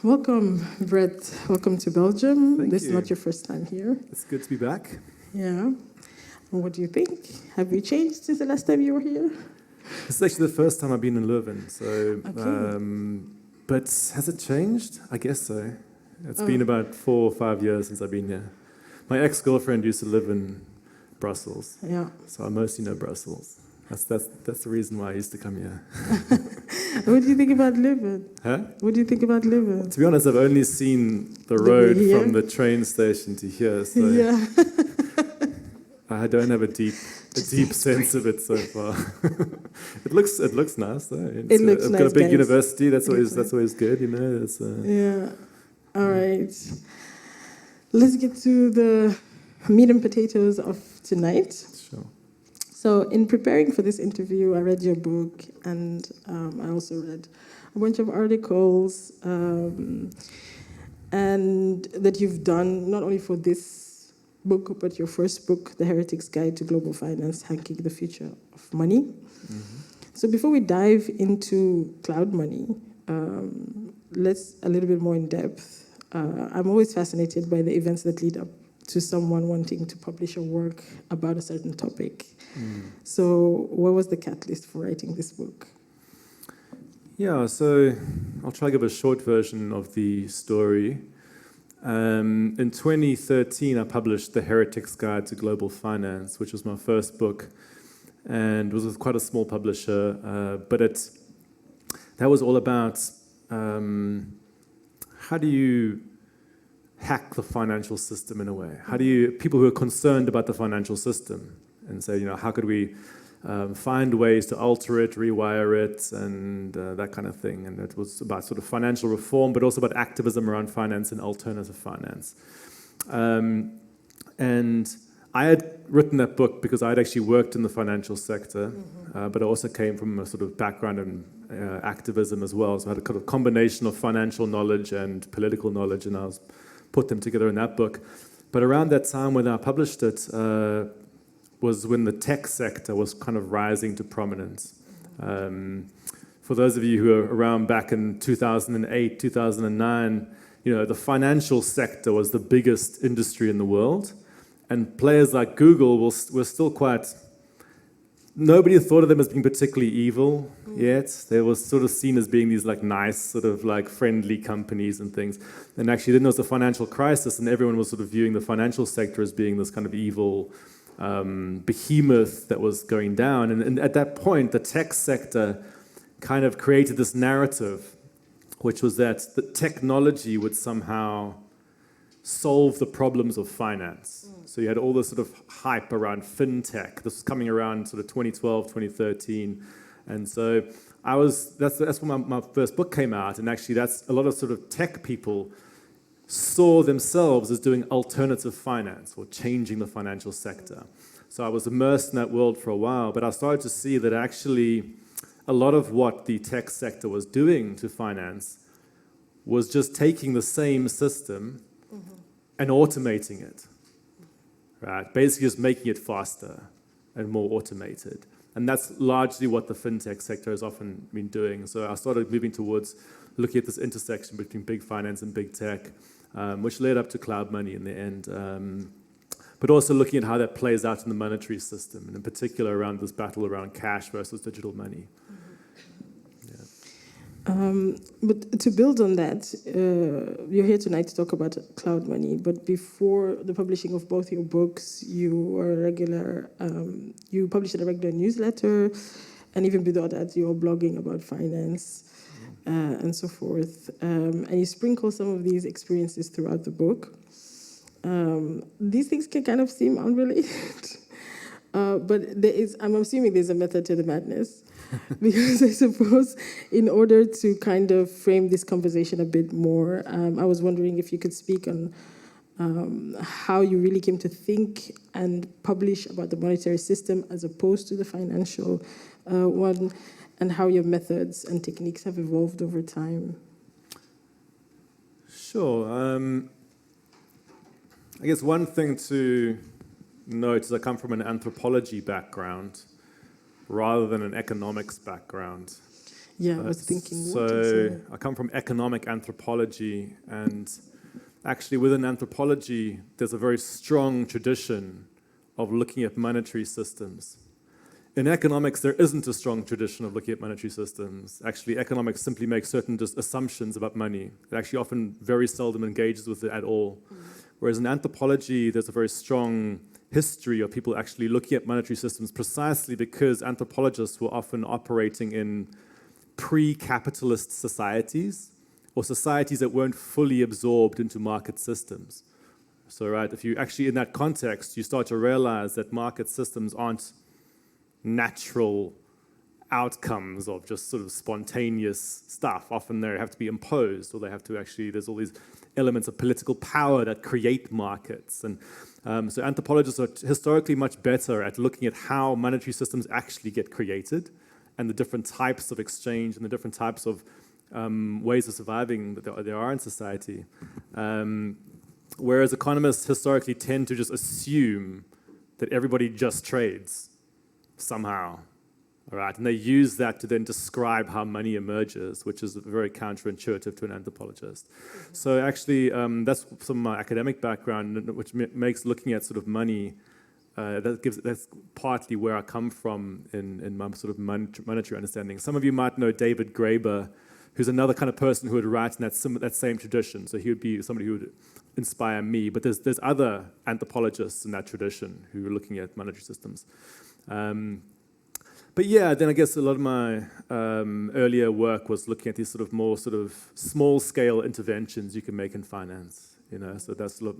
Welcome, Brett. Welcome to Belgium. Thank this you. is not your first time here. It's good to be back. Yeah. And what do you think? Have you changed since the last time you were here? This is actually the first time I've been in Leuven, so. Okay. But has it changed? I guess so. It's been about 4 or 5 years since I've been here. My ex-girlfriend used to live in Brussels, Yeah. so I mostly know Brussels. That's the reason why I used to come here. What do you think about Leuven? Huh? What do you think about Leuven? To be honest, I've only seen the road from the train station to here, so Yeah. I don't have a deep sense of it so far. It looks nice though. It looks I've nice, got a big guys. university. That's always good, you know. It's, Yeah. All right. Let's get to the meat and potatoes of tonight. Sure. So in preparing for this interview, I read your book, and I also read a bunch of articles and that you've done, not only for this book, but your first book, The Heretic's Guide to Global Finance, Hacking the Future of Money. Mm-hmm. So before we dive into Cloudmoney, let's a little bit more in depth. I'm always fascinated by the events that lead up to someone wanting to publish a work about a certain topic. So what was the catalyst for writing this book? Yeah, so I'll try to give a short version of the story. In 2013, I published The Heretic's Guide to Global Finance, which was my first book, and was with quite a small publisher, but that was all about how do you hack the financial system in a way? How do you, people who are concerned about the financial system, and say, you know, how could we find ways to alter it, rewire it, and that kind of thing. And it was about sort of financial reform, but also about activism around finance and alternative finance. And I had written that book because I had actually worked in the financial sector, but I also came from a sort of background in activism as well. So I had a kind of combination of financial knowledge and political knowledge, and I put them together in that book. But around that time when I published it, was when the tech sector was kind of rising to prominence. For those of you who are around back in 2008, 2009, you know, the financial sector was the biggest industry in the world, and players like Google were still quite, nobody thought of them as being particularly evil yet. They were sort of seen as being these like nice, sort of like friendly companies and things. And actually then there was the financial crisis, and everyone was sort of viewing the financial sector as being this kind of evil behemoth that was going down. And at that point, the tech sector kind of created this narrative, which was that the technology would somehow solve the problems of finance. So you had all this sort of hype around fintech. This was coming around sort of 2012, 2013. And so that's when my first book came out. And actually that's a lot of sort of tech people saw themselves as doing alternative finance or changing the financial sector. So I was immersed in that world for a while, but I started to see that actually a lot of what the tech sector was doing to finance was just taking the same system and automating it, right? Basically just making it faster and more automated. And that's largely what the fintech sector has often been doing. So I started moving towards looking at this intersection between big finance and big tech, which led up to Cloudmoney in the end. But also looking at how that plays out in the monetary system, and in particular around this battle around cash versus digital money. But to build on that, you're here tonight to talk about Cloudmoney, but before the publishing of both your books, you were you published a regular newsletter, and even before that, you were blogging about finance and so forth. And you sprinkle some of these experiences throughout the book. These things can kind of seem unrelated, but I'm assuming there's a method to the madness. Because I suppose in order to kind of frame this conversation a bit more, I was wondering if you could speak on how you really came to think and publish about the monetary system as opposed to the financial one, and how your methods and techniques have evolved over time. Sure. I guess one thing to note is I come from an anthropology background rather than an economics background. Yeah, I was thinking. So I come from economic anthropology, and actually within anthropology, there's a very strong tradition of looking at monetary systems. In economics, there isn't a strong tradition of looking at monetary systems. Actually, economics simply makes certain just assumptions about money. It actually often very seldom engages with it at all. Whereas in anthropology, there's a very strong history of people actually looking at monetary systems precisely because anthropologists were often operating in pre-capitalist societies or societies that weren't fully absorbed into market systems. So, right, if you actually, in that context, you start to realize that market systems aren't natural outcomes of just sort of spontaneous stuff. Often they have to be imposed, or they have to actually, there's all these elements of political power that create markets. And so anthropologists are historically much better at looking at how monetary systems actually get created and the different types of exchange and the different types of ways of surviving that there are in society. Whereas economists historically tend to just assume that everybody just trades somehow, all right? And they use that to then describe how money emerges, which is very counterintuitive to an anthropologist. So actually, that's some of my academic background, which makes looking at sort of money, that's partly where I come from in my sort of monetary understanding. Some of you might know David Graeber, who's another kind of person who would write in that same tradition. So he would be somebody who would inspire me. But there's other anthropologists in that tradition who are looking at monetary systems. But yeah, then I guess a lot of my earlier work was looking at these sort of more sort of small-scale interventions you can make in finance. You know, so that's a lot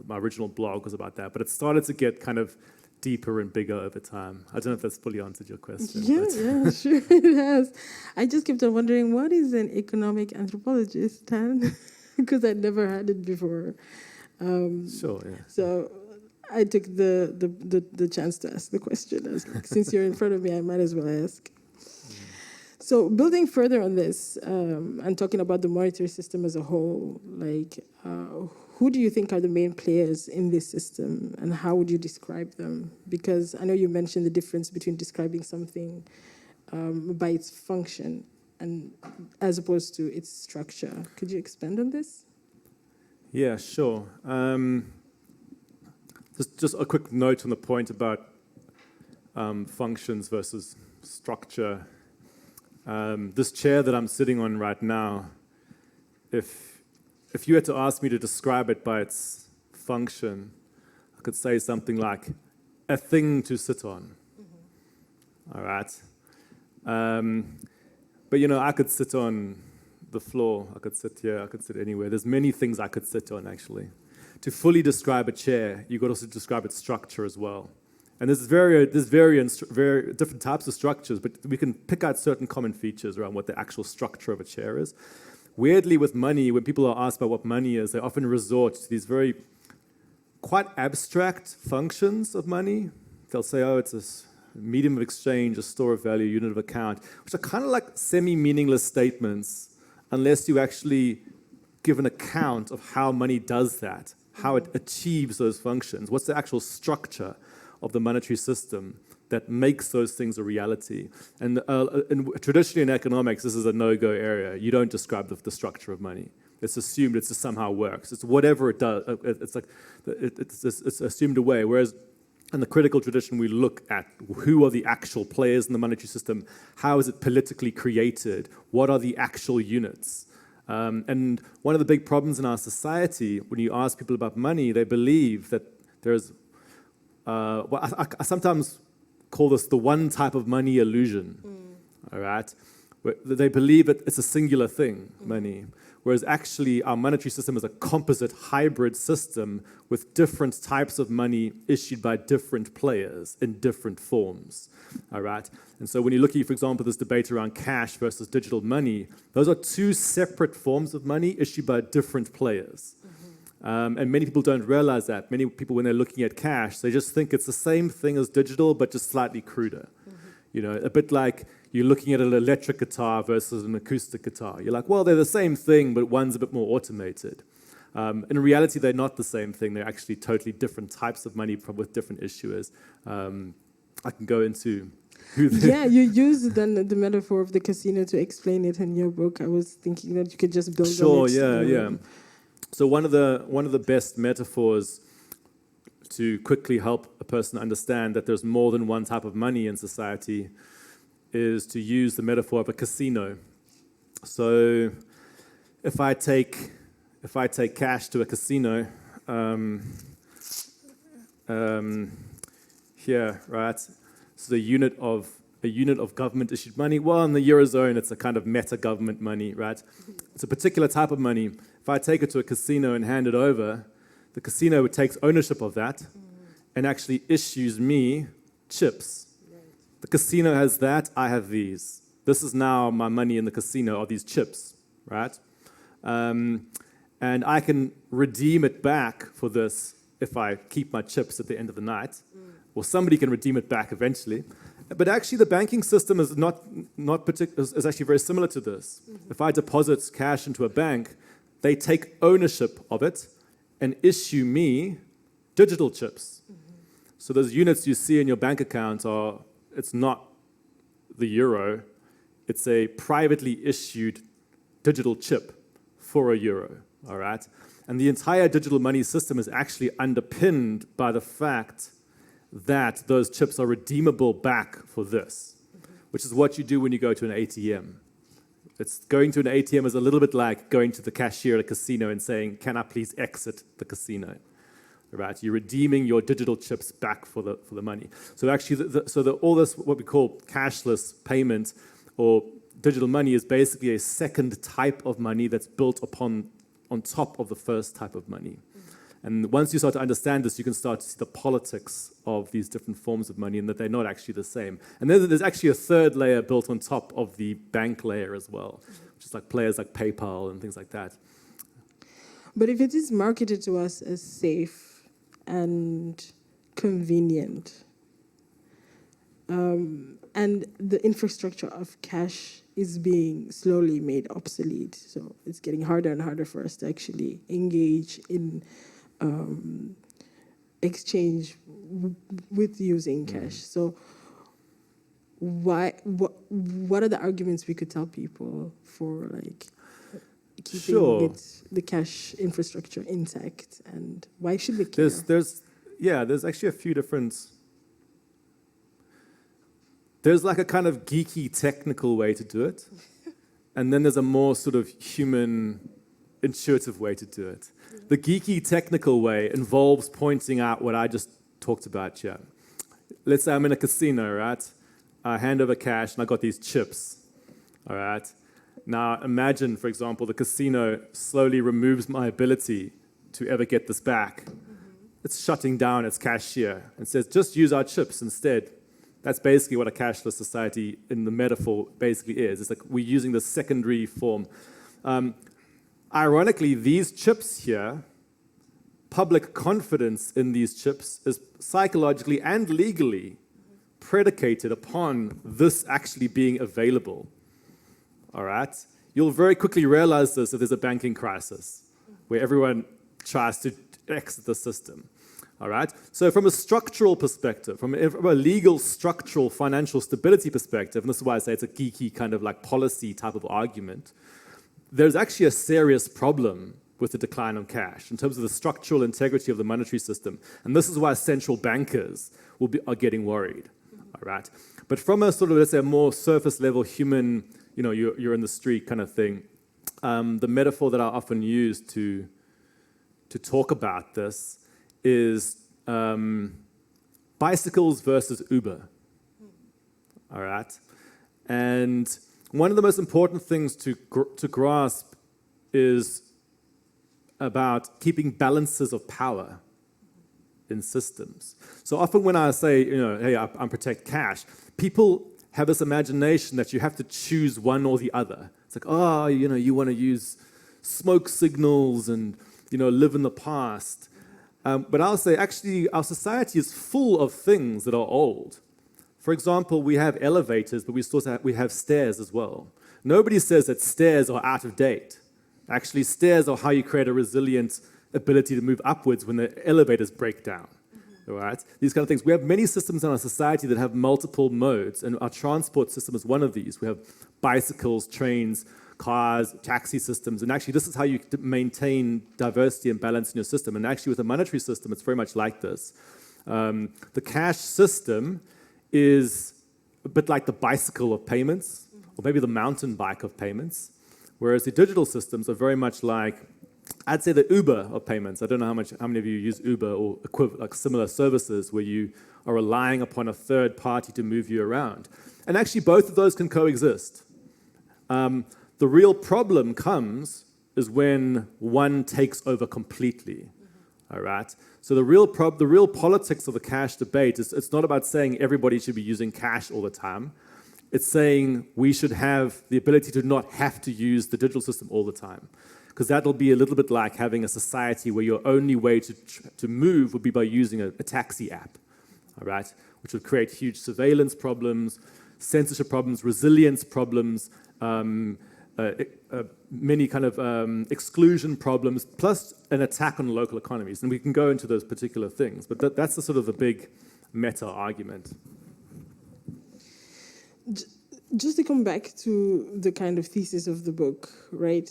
my original blog was about that. But it started to get kind of deeper and bigger over time. I don't know if that's fully answered your question. Yeah, sure it has. I just kept on wondering, what is an economic anthropologist, Tan? Because I'd never had it before. Sure, yeah. So I took the chance to ask the question. I was like, since you're in front of me, I might as well ask. So building further on this and talking about the monetary system as a whole, like who do you think are the main players in this system and how would you describe them? Because I know you mentioned the difference between describing something by its function and as opposed to its structure. Could you expand on this? Yeah, sure. Just a quick note on the point about functions versus structure. This chair that I'm sitting on right now, if you had to ask me to describe it by its function, I could say something like a thing to sit on. All right. But you know, I could sit on the floor, I could sit here, I could sit anywhere. There's many things I could sit on actually. To fully describe a chair, you've got to also describe its structure as well. And there's very different types of structures, but we can pick out certain common features around what the actual structure of a chair is. Weirdly, with money, when people are asked about what money is, they often resort to these very quite abstract functions of money. They'll say, oh, it's a medium of exchange, a store of value, unit of account, which are kind of like semi-meaningless statements unless you actually give an account of how money does that, how it achieves those functions, what's the actual structure of the monetary system that makes those things a reality. And traditionally in economics, this is a no-go area. You don't describe the structure of money. It's assumed it just somehow works. It's whatever it does. It's assumed away. Whereas in the critical tradition, we look at who are the actual players in the monetary system, how is it politically created, what are the actual units. And one of the big problems in our society, when you ask people about money, they believe that there's, I sometimes call this the one type of money illusion, all right? They believe that it's a singular thing, money, whereas actually our monetary system is a composite hybrid system with different types of money issued by different players in different forms, all right? And so when you look at, for example, this debate around cash versus digital money, those are two separate forms of money issued by different players. And many people don't realize that. Many people, when they're looking at cash, they just think it's the same thing as digital, but just slightly cruder. You know, a bit like you're looking at an electric guitar versus an acoustic guitar. You're like, well, they're the same thing, but one's a bit more automated. In reality, they're not the same thing. They're actually totally different types of money with different issuers. I can go into Yeah, you used then the metaphor of the casino to explain it in your book. I was thinking that you could just build Sure, on it. yeah. So one of the best metaphors to quickly help a person understand that there's more than one type of money in society is to use the metaphor of a casino. So if I take cash to a casino, here, right? So a unit of government issued money. Well, in the Eurozone, it's a kind of meta government money, right? It's a particular type of money. If I take it to a casino and hand it over, the casino takes ownership of that and actually issues me chips. The casino has that, I have these. This is now my money in the casino, are these chips, right? And I can redeem it back for this if I keep my chips at the end of the night, or somebody can redeem it back eventually. But actually, the banking system is is actually very similar to this. If I deposit cash into a bank, they take ownership of it and issue me digital chips. So those units you see in your bank account it's not the euro, it's a privately issued digital chip for a euro, all right? And the entire digital money system is actually underpinned by the fact that those chips are redeemable back for this, which is what you do when you go to an ATM. It's going to an ATM is a little bit like going to the cashier at a casino and saying, "Can I please exit the casino?" Right? You're redeeming your digital chips back for the money. So actually, all this what we call cashless payment or digital money is basically a second type of money that's built on top of the first type of money. And once you start to understand this, you can start to see the politics of these different forms of money and that they're not actually the same. And then there's actually a third layer built on top of the bank layer as well, which is like players like PayPal and things like that. But if it is marketed to us as safe and convenient, and the infrastructure of cash is being slowly made obsolete, so it's getting harder and harder for us to actually engage in exchange with using cash. So what are the arguments we could tell people for like keeping the cash infrastructure intact, and why should we care? There's actually a few different. There's like a kind of geeky technical way to do it, and then there's a more sort of human intuitive way to do it. The geeky technical way involves pointing out what I just talked about here. Let's say I'm in a casino, right? I hand over cash and I got these chips, all right? Now imagine, for example, the casino slowly removes my ability to ever get this back. It's shutting down its cashier and says, just use our chips instead. That's basically what a cashless society in the metaphor basically is. It's like we're using the secondary form. Ironically, these chips here, public confidence in these chips is psychologically and legally predicated upon this actually being available. All right? You'll very quickly realize this if there's a banking crisis where everyone tries to exit the system. All right? So from a structural perspective, from a legal, structural, financial stability perspective, and this is why I say it's a geeky kind of like policy type of argument, there's actually a serious problem with the decline of cash in terms of the structural integrity of the monetary system. And this is why central bankers are getting worried. All right? But from a sort of, let's say, a more surface level human, you're in the street kind of thing, the metaphor that I often use to talk about this is bicycles versus Uber. All right? And one of the most important things to grasp is about keeping balances of power in systems. So often when I say, hey, I protect cash, people have this imagination that you have to choose one or the other. It's like, you want to use smoke signals and, live in the past. But I'll say, actually, our society is full of things that are old. For example, we have elevators, but we have stairs as well. Nobody says that stairs are out of date. Actually, stairs are how you create a resilient ability to move upwards when the elevators break down. all right? These kind of things. We have many systems in our society that have multiple modes, and our transport system is one of these. We have bicycles, trains, cars, taxi systems, and actually this is how you maintain diversity and balance in your system. And actually with a monetary system, it's very much like this. The cash system is a bit like the bicycle of payments, or maybe the mountain bike of payments, whereas the digital systems are very much like, I'd say the Uber of payments. I don't know how many of you use Uber or like similar services where you are relying upon a third party to move you around. And actually both of those can coexist. The real problem comes is when one takes over completely. All right. So the real politics of the cash debate is it's not about saying everybody should be using cash all the time. It's saying we should have the ability to not have to use the digital system all the time. Because that'll be a little bit like having a society where your only way to move would be by using a taxi app, all right? Which would create huge surveillance problems, censorship problems, resilience problems, many kind of exclusion problems, plus an attack on local economies. And we can go into those particular things, but that's the sort of the big meta argument. Just to come back to the kind of thesis of the book, right?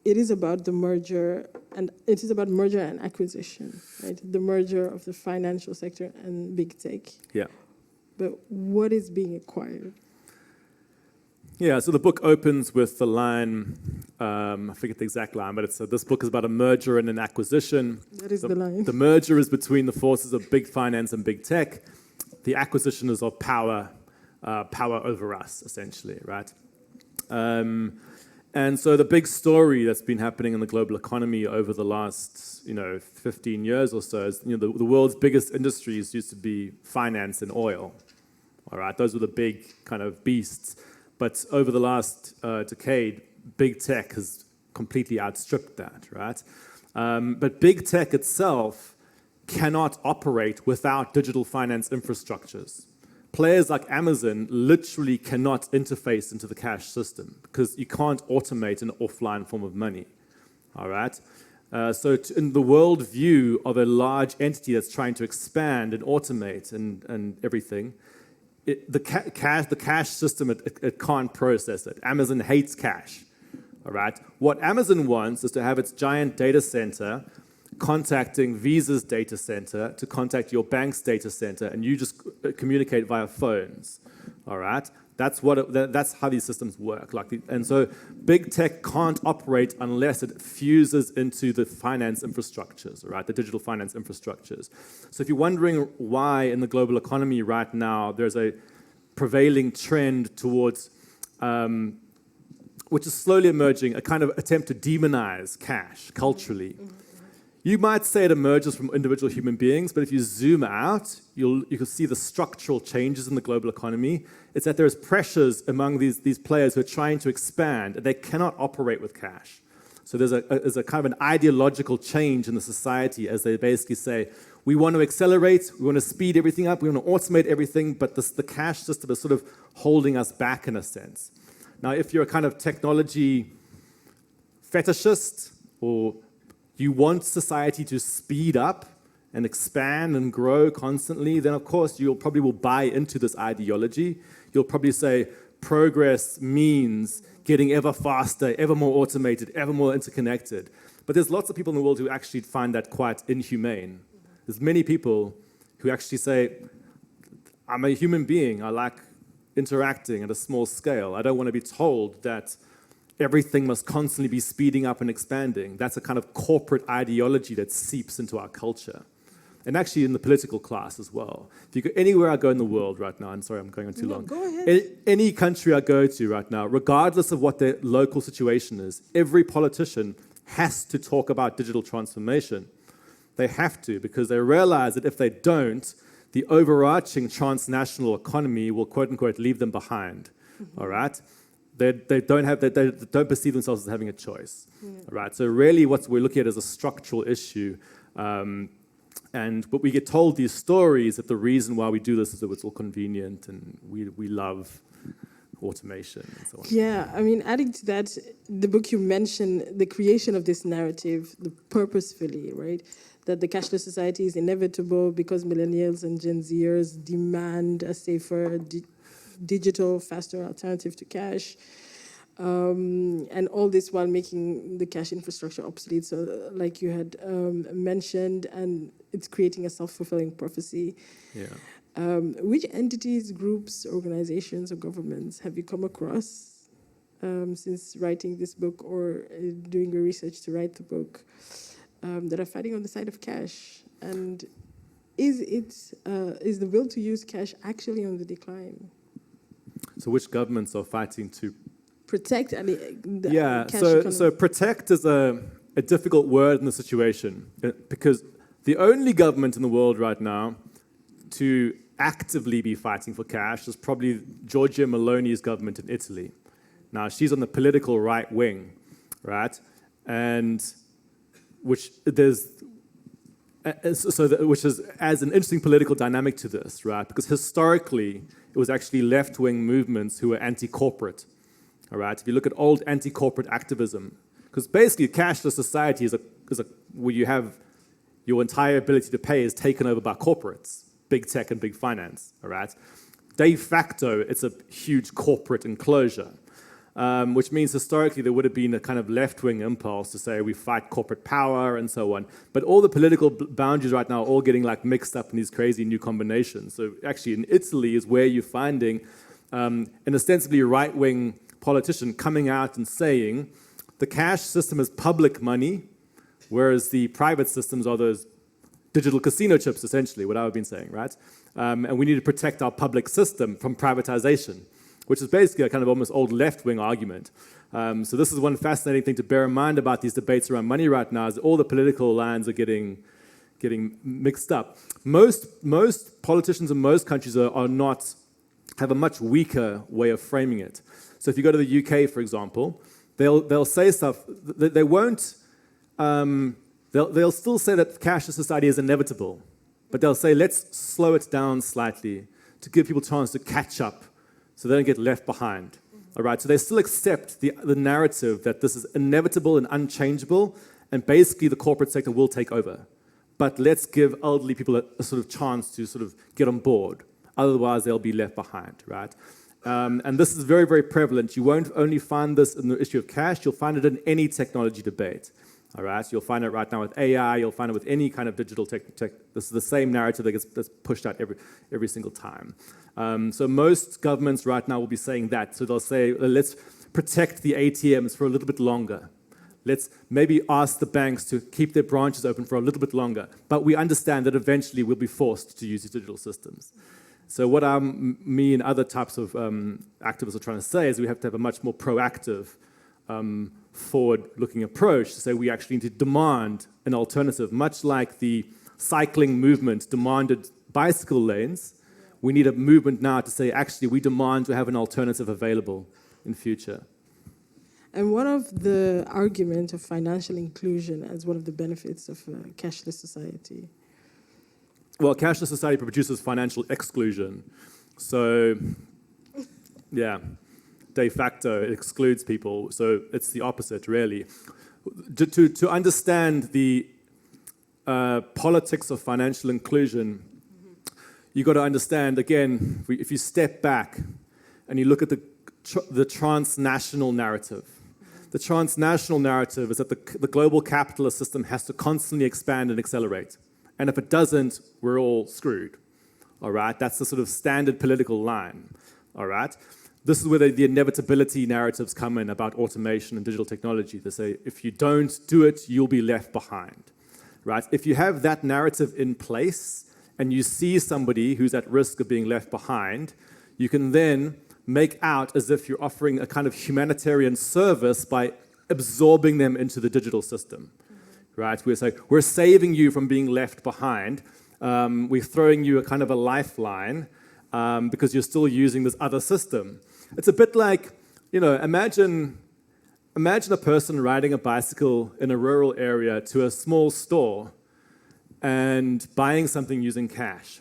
It is about the merger, and it is about merger and acquisition, right? The merger of the financial sector and big tech. Yeah. But what is being acquired? Yeah, so the book opens with the line, I forget the exact line, but this book is about a merger and an acquisition. That is the line. The merger is between the forces of big finance and big tech. The acquisition is of power over us, essentially, right? And so the big story that's been happening in the global economy over the last, 15 years or so is, the world's biggest industries used to be finance and oil. All right, those were the big kind of beasts. But over the last decade, big tech has completely outstripped that, right? But big tech itself cannot operate without digital finance infrastructures. Players like Amazon literally cannot interface into the cash system because you can't automate an offline form of money, all right? So in the world view of a large entity that's trying to expand and automate and everything, the cash system, it can't process it. Amazon hates cash, all right? What Amazon wants is to have its giant data center contacting Visa's data center to contact your bank's data center, and you just communicate via phones, all right? That's how these systems work. And so big tech can't operate unless it fuses into the finance infrastructures, right? The digital finance infrastructures. So if you're wondering why in the global economy right now there's a prevailing trend towards, which is slowly emerging, a kind of attempt to demonize cash culturally. You might say it emerges from individual human beings, but if you zoom out, you can see the structural changes in the global economy. It's that there's pressures among these players who are trying to expand, and they cannot operate with cash. So there's a kind of an ideological change in the society as they basically say, we want to accelerate, we want to speed everything up, we want to automate everything, but the cash system is sort of holding us back in a sense. Now, if you're a kind of technology fetishist, or you want society to speed up and expand and grow constantly, then of course you probably will buy into this ideology. You'll probably say progress means getting ever faster, ever more automated, ever more interconnected. But there's lots of people in the world who actually find that quite inhumane. There's many people who actually say, I'm a human being, I like interacting at a small scale. I don't want to be told that everything must constantly be speeding up and expanding. That's a kind of corporate ideology that seeps into our culture. And actually in the political class as well. If you go anywhere I go in the world right now, I'm sorry, I'm going on too long. Go ahead. Any country I go to right now, regardless of what their local situation is, every politician has to talk about digital transformation. They have to, because they realize that if they don't, the overarching transnational economy will, quote unquote, leave them behind. All right? They don't perceive themselves as having a choice, right? So really what we're looking at is a structural issue. But we get told these stories that the reason why we do this is that it's all convenient and we love automation and so on. Yeah, I mean, adding to that, the book you mentioned, the creation of this narrative, the purposefully, right? that the cashless society is inevitable because millennials and Gen Zers demand a safer, digital, faster alternative to cash. And all this while making the cash infrastructure obsolete, so like you had mentioned, and it's creating a self-fulfilling prophecy. Yeah. Which entities, groups, organizations, or governments have you come across since writing this book or doing your research to write the book that are fighting on the side of cash? And is the will to use cash actually on the decline? So which governments are fighting to protect the cash so economy? protect is a difficult word in the situation because the only government in the world right now to actively be fighting for cash is probably Giorgia Meloni's government in Italy. Now, she's on the political right wing, right? And which adds an interesting political dynamic to this, right? Because historically, it was actually left-wing movements who were anti-corporate. All right. If you look at old anti-corporate activism, because basically a cashless society is where you have your entire ability to pay is taken over by corporates, big tech and big finance. All right. De facto, it's a huge corporate enclosure, which means historically there would have been a kind of left-wing impulse to say we fight corporate power and so on. But all the political boundaries right now are all getting like mixed up in these crazy new combinations. So actually in Italy is where you're finding an ostensibly right-wing politician coming out and saying the cash system is public money, whereas the private systems are those digital casino chips, essentially, what I've been saying, right? And we need to protect our public system from privatization, which is basically a kind of almost old left-wing argument. So this is one fascinating thing to bear in mind about these debates around money right now, is that all the political lines are getting mixed up. Most politicians in most countries have a much weaker way of framing it. So if you go to the UK, for example, they'll say stuff. They won't. They'll still say that cashless society is inevitable, but they'll say let's slow it down slightly to give people a chance to catch up, so they don't get left behind. All right. So they still accept the narrative that this is inevitable and unchangeable, and basically the corporate sector will take over. But let's give elderly people a sort of chance to sort of get on board. Otherwise, they'll be left behind. Right. And this is very, very prevalent. You won't only find this in the issue of cash, you'll find it in any technology debate. All right, you'll find it right now with AI, you'll find it with any kind of digital tech. This is the same narrative that gets pushed out every single time. So most governments right now will be saying that. So they'll say, let's protect the ATMs for a little bit longer. Let's maybe ask the banks to keep their branches open for a little bit longer. But we understand that eventually we'll be forced to use these digital systems. So what me and other types of activists are trying to say is we have to have a much more proactive, forward-looking approach to say we actually need to demand an alternative. Much like the cycling movement demanded bicycle lanes, we need a movement now to say actually we demand to have an alternative available in future. And one of the arguments of financial inclusion as one of the benefits of a cashless society? Well, cashless society produces financial exclusion. So, yeah, de facto, it excludes people. So it's the opposite, really. To understand the politics of financial inclusion, you've got to understand, again, if you step back and you look at the transnational narrative. The transnational narrative is that the global capitalist system has to constantly expand and accelerate. And if it doesn't, we're all screwed, all right? That's the sort of standard political line, all right? This is where the inevitability narratives come in about automation and digital technology. They say, if you don't do it, you'll be left behind, right? If you have that narrative in place and you see somebody who's at risk of being left behind, you can then make out as if you're offering a kind of humanitarian service by absorbing them into the digital system. Right? We're saying, we're saving you from being left behind. We're throwing you a kind of a lifeline because you're still using this other system. It's a bit like, imagine a person riding a bicycle in a rural area to a small store and buying something using cash.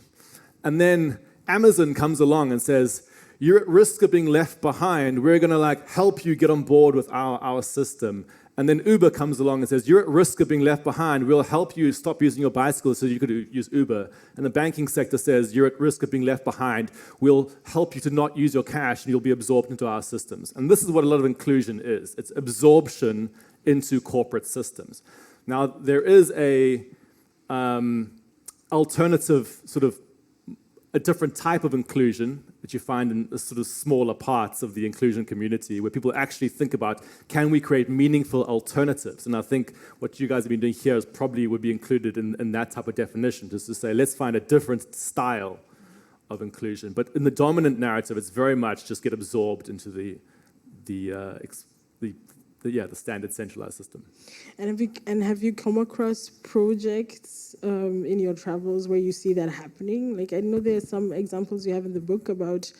And then Amazon comes along and says, you're at risk of being left behind. We're going to help you get on board with our system. And then Uber comes along and says, you're at risk of being left behind. We'll help you stop using your bicycle so you could use Uber. And the banking sector says, you're at risk of being left behind. We'll help you to not use your cash and you'll be absorbed into our systems. And this is what a lot of inclusion is. It's absorption into corporate systems. Now, there is a alternative sort of a different type of inclusion that you find in the sort of smaller parts of the inclusion community where people actually think about, can we create meaningful alternatives? And I think what you guys have been doing here is probably would be included in that type of definition, just to say, let's find a different style of inclusion. But in the dominant narrative, it's very much just get absorbed into the standard centralized system. And have you come across projects in your travels where you see that happening? Like, I know there are some examples you have in the book about,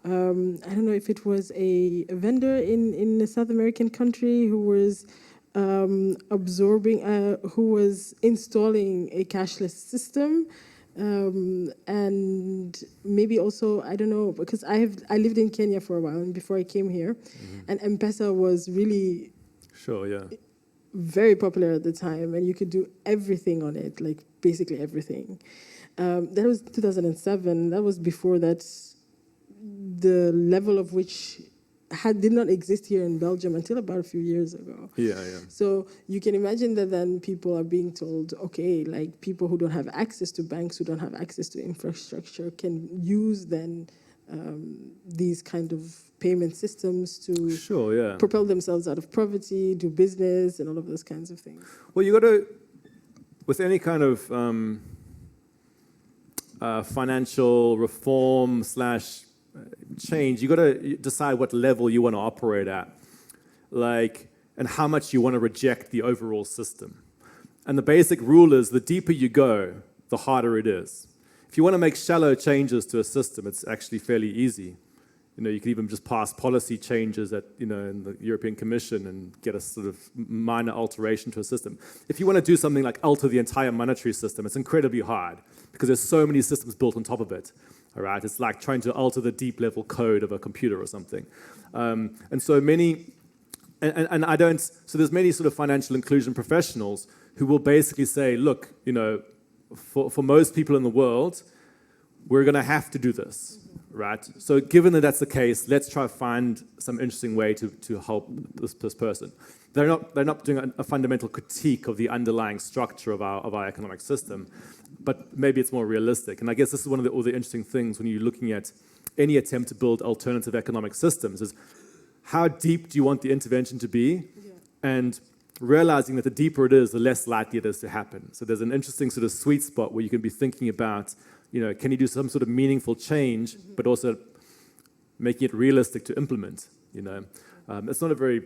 I don't know if it was a vendor in a South American country who was who was installing a cashless system. And maybe also, I don't know, because I lived in Kenya for a while before I came here, and M-Pesa was really very popular at the time, and you could do everything on it, like basically everything. That was 2007. That was before that the level of which did not exist here in Belgium until about a few years ago. So you can imagine that then people are being told, okay, like people who don't have access to banks, who don't have access to infrastructure, can use then these kind of payment systems to propel themselves out of poverty, do business, and all of those kinds of things. Well, you got to, with any kind of financial reform / change, you got to decide what level you want to operate at, like, and how much you want to reject the overall system. And the basic rule is the deeper you go, the harder it is. If you want to make shallow changes to a system, it's actually fairly easy. You know, you could even just pass policy changes at, in the European Commission and get a sort of minor alteration to a system. If you want to do something like alter the entire monetary system, it's incredibly hard because there's so many systems built on top of it. All right, it's like trying to alter the deep level code of a computer or something. And so many, so there's many sort of financial inclusion professionals who will basically say, look, for most people in the world, we're going to have to do this, right? So given that that's the case, let's try to find some interesting way to help this person. They're not doing a fundamental critique of the underlying structure of our economic system, but maybe it's more realistic. And I guess this is one of all the interesting things when you're looking at any attempt to build alternative economic systems is how deep do you want the intervention to be? And realizing that the deeper it is, the less likely it is to happen. So there's an interesting sort of sweet spot where you can be thinking about, can you do some sort of meaningful change, but also making it realistic to implement, It's not a very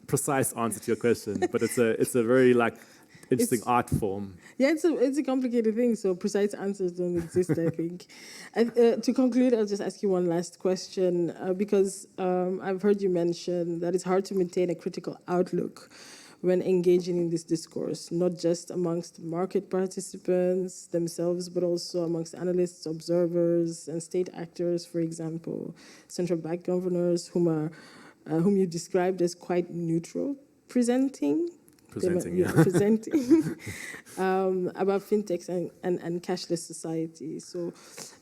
precise answer to your question, but it's a very interesting art form. Yeah, it's a complicated thing, so precise answers don't exist, I think. To conclude, I'll just ask you one last question, because I've heard you mention that it's hard to maintain a critical outlook when engaging in this discourse, not just amongst market participants themselves, but also amongst analysts, observers, and state actors, for example, central bank governors, whom you described as quite neutral, presenting about fintechs and cashless society. So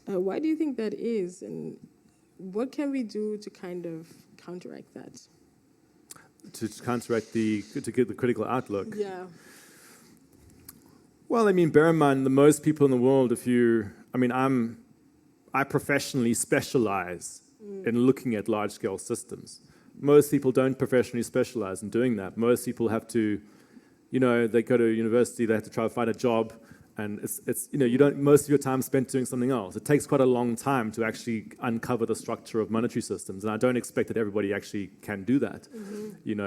why do you think that is, and what can we do to kind of counteract that? To counteract to get the critical outlook? Yeah. Well, bear in mind, the most people in the world, I professionally specialize in looking at large-scale systems. Most people don't professionally specialize in doing that. Most people have to, they go to university, they have to try to find a job, and most of your time spent doing something else. It takes quite a long time to actually uncover the structure of monetary systems, and I don't expect that everybody actually can do that.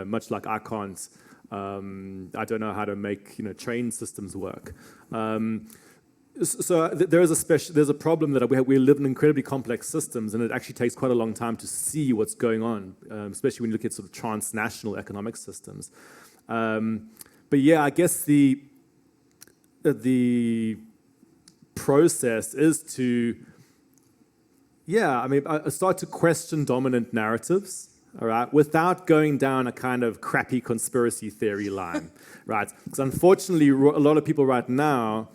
Much like I can't. I don't know how to make train systems work. So there's a problem that we live in incredibly complex systems, and it actually takes quite a long time to see what's going on, especially when you look at sort of transnational economic systems. But yeah, I guess the process is to, I start to question dominant narratives. all right, without going down a kind of crappy conspiracy theory line, right? Because unfortunately, a lot of people right now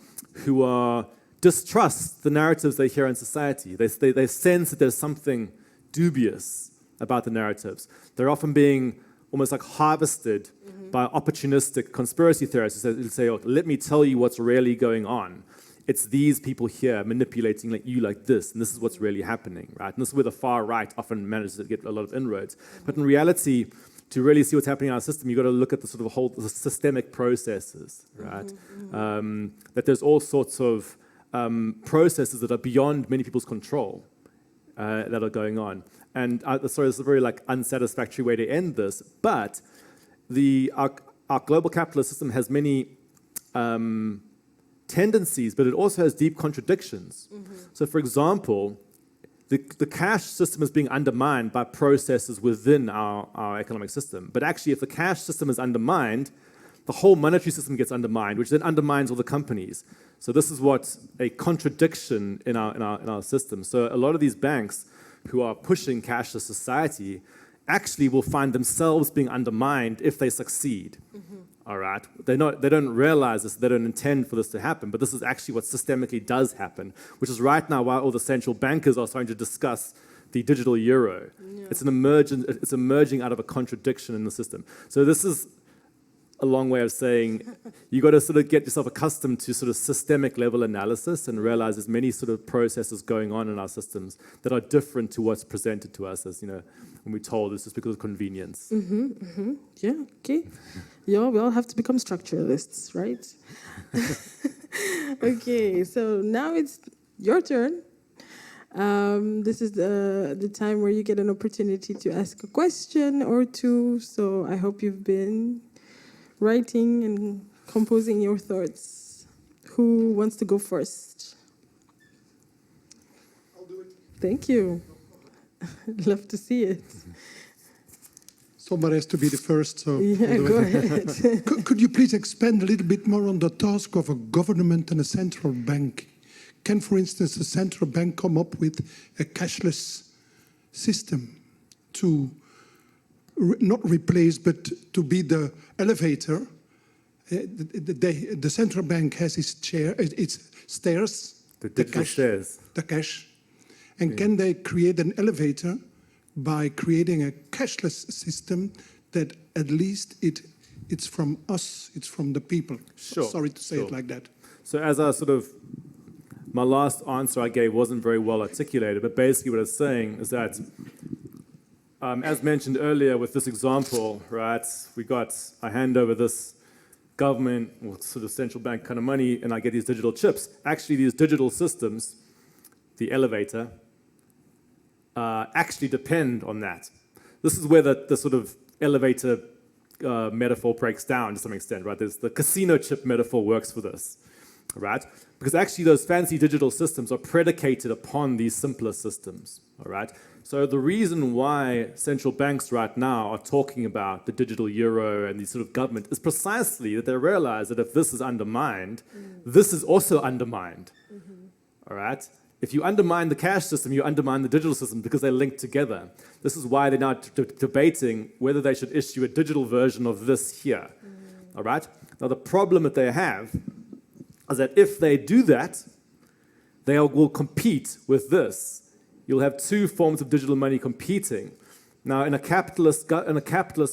who are distrust the narratives they hear in society. They sense that there's something dubious about the narratives. They're often being almost like harvested by opportunistic conspiracy theorists who say, oh, let me tell you what's really going on. It's these people here manipulating you like this, and this is what's really happening, right? And this is where the far right often manages to get a lot of inroads. But in reality, to really see what's happening in our system, you've got to look at the sort of the systemic processes, right? That there's all sorts of processes that are beyond many people's control that are going on. And sorry, this is a very unsatisfactory way to end this, but our global capitalist system has many tendencies, but it also has deep contradictions. So for example, the cash system is being undermined by processes within our economic system. But actually, if the cash system is undermined, the whole monetary system gets undermined, which then undermines all the companies. So this is what's a contradiction in our system. So a lot of these banks who are pushing cashless society actually will find themselves being undermined if they succeed. All right? They don't realize this, they don't intend for this to happen, but this is actually what systemically does happen, which is right now why all the central bankers are starting to discuss the digital euro. Yeah. It's emerging out of a contradiction in the system. So this is a long way of saying you got to sort of get yourself accustomed to sort of systemic level analysis and realize there's many sort of processes going on in our systems that are different to what's presented to us as, when we're told it's just because of convenience. Yeah, okay. Yeah, we all have to become structuralists, right? Okay, so now it's your turn. This is the time where you get an opportunity to ask a question or two, so I hope you've been writing and composing your thoughts. Who wants to go first? I'll do it. Thank you. Love to see it. Somebody has to be the first, so yeah, go ahead. Could you please expand a little bit more on the task of a government and a central bank? Can, for instance, a central bank come up with a cashless system to not replace, but to be the elevator? The central bank has its stairs, the digital stairs, the cash. And can they create an elevator by creating a cashless system that at least it's from us, it's from the people? Sure. Sorry to say it like that. So as my last answer I gave wasn't very well articulated, but basically what I was saying is that as mentioned earlier with this example, right, I hand over this government or sort of central bank kind of money and I get these digital chips. Actually, these digital systems, the elevator, actually depend on that. This is where the sort of elevator metaphor breaks down to some extent, right? The casino chip metaphor works for this, right? Because actually those fancy digital systems are predicated upon these simpler systems, all right? So the reason why central banks right now are talking about the digital euro and the sort of government is precisely that they realize that if this is undermined, this is also undermined, all right? If you undermine the cash system, you undermine the digital system because they're linked together. This is why they're now debating whether they should issue a digital version of this here, all right? Now the problem that they have is that if they do that, they will compete with this. You'll have two forms of digital money competing. Now, in a capitalist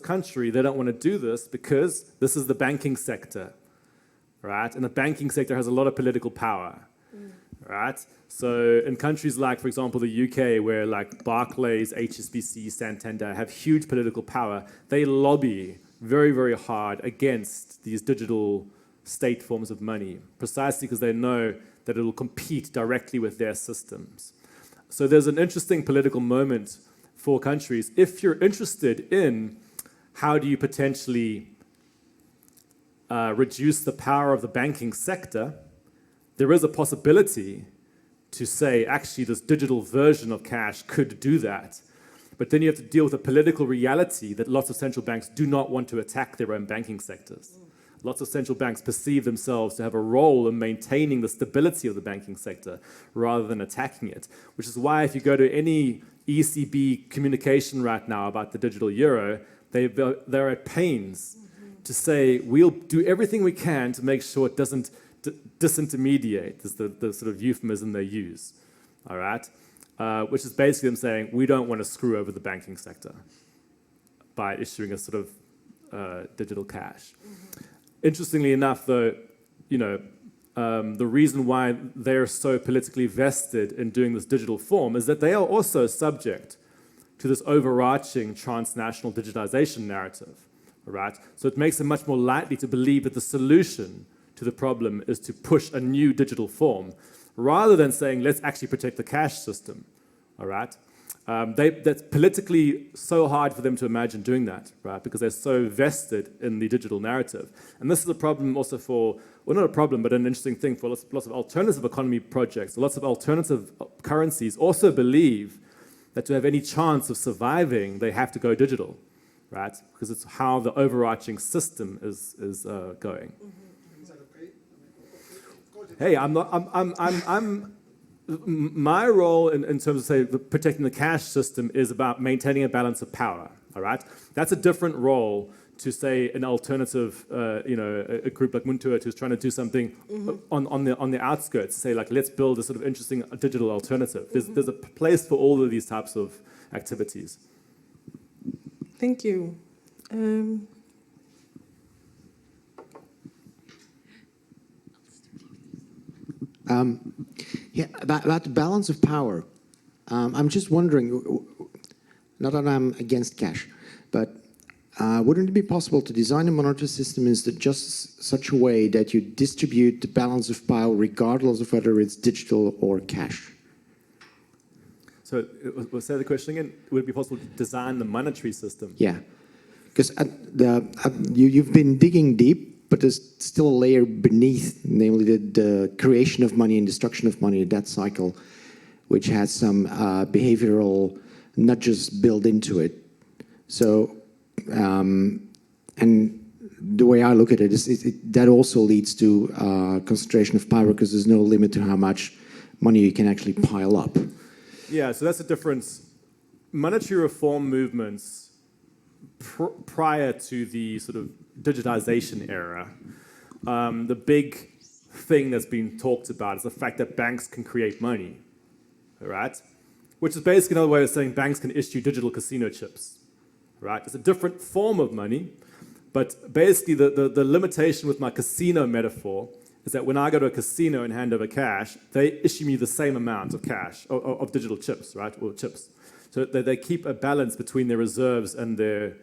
country, they don't want to do this because this is the banking sector, right? And the banking sector has a lot of political power, right? So in countries like, for example, the UK, where like Barclays, HSBC, Santander have huge political power, they lobby very, very hard against these digital state forms of money, precisely because they know that it will compete directly with their systems. So there's an interesting political moment for countries. If you're interested in how do you potentially reduce the power of the banking sector, there is a possibility to say, actually, this digital version of cash could do that. But then you have to deal with the political reality that lots of central banks do not want to attack their own banking sectors. Lots of central banks perceive themselves to have a role in maintaining the stability of the banking sector rather than attacking it, which is why if you go to any ECB communication right now about the digital euro, they're at pains to say, we'll do everything we can to make sure it doesn't disintermediate, is the sort of euphemism they use, all right? Which is basically them saying, we don't want to screw over the banking sector by issuing a sort of digital cash. Interestingly enough, though, you know, the reason why they're so politically vested in doing this digital form is that they are also subject to this overarching transnational digitization narrative, all right? So it makes them much more likely to believe that the solution to the problem is to push a new digital form, rather than saying, let's actually protect the cash system, all right? That's politically so hard for them to imagine doing that, right? Because they're so vested in the digital narrative. And this is a problem also for, well, not a problem, but an interesting thing for lots of alternative economy projects. Lots of alternative currencies also believe that to have any chance of surviving, they have to go digital, right? Because it's how the overarching system is going. Is that okay? Hey, my role in terms of, say, protecting the cash system is about maintaining a balance of power, all right? That's a different role to, say, an alternative, you know, a group like Muntuit who's trying to do something on the outskirts, say, like, let's build a sort of interesting digital alternative. There's a place for all of these types of activities. Thank you. Yeah, about the balance of power. I'm just wondering, not that I'm against cash, but wouldn't it be possible to design a monetary system in just such a way that you distribute the balance of power regardless of whether it's digital or cash? So, we'll say the question again. Would it be possible to design the monetary system? Yeah, because you've been digging deep, but there's still a layer beneath, namely the creation of money and destruction of money, that cycle, which has some behavioral nudges built into it. So, and the way I look at it is that also leads to concentration of power, because there's no limit to how much money you can actually pile up. Yeah, so that's the difference. Monetary reform movements prior to the sort of digitization era, the big thing that's been talked about is the fact that banks can create money, all right? Which is basically another way of saying banks can issue digital casino chips, right? It's a different form of money, but basically the limitation with my casino metaphor is that when I go to a casino and hand over cash, they issue me the same amount of cash, of digital chips, right, or chips. So they keep a balance between their reserves and the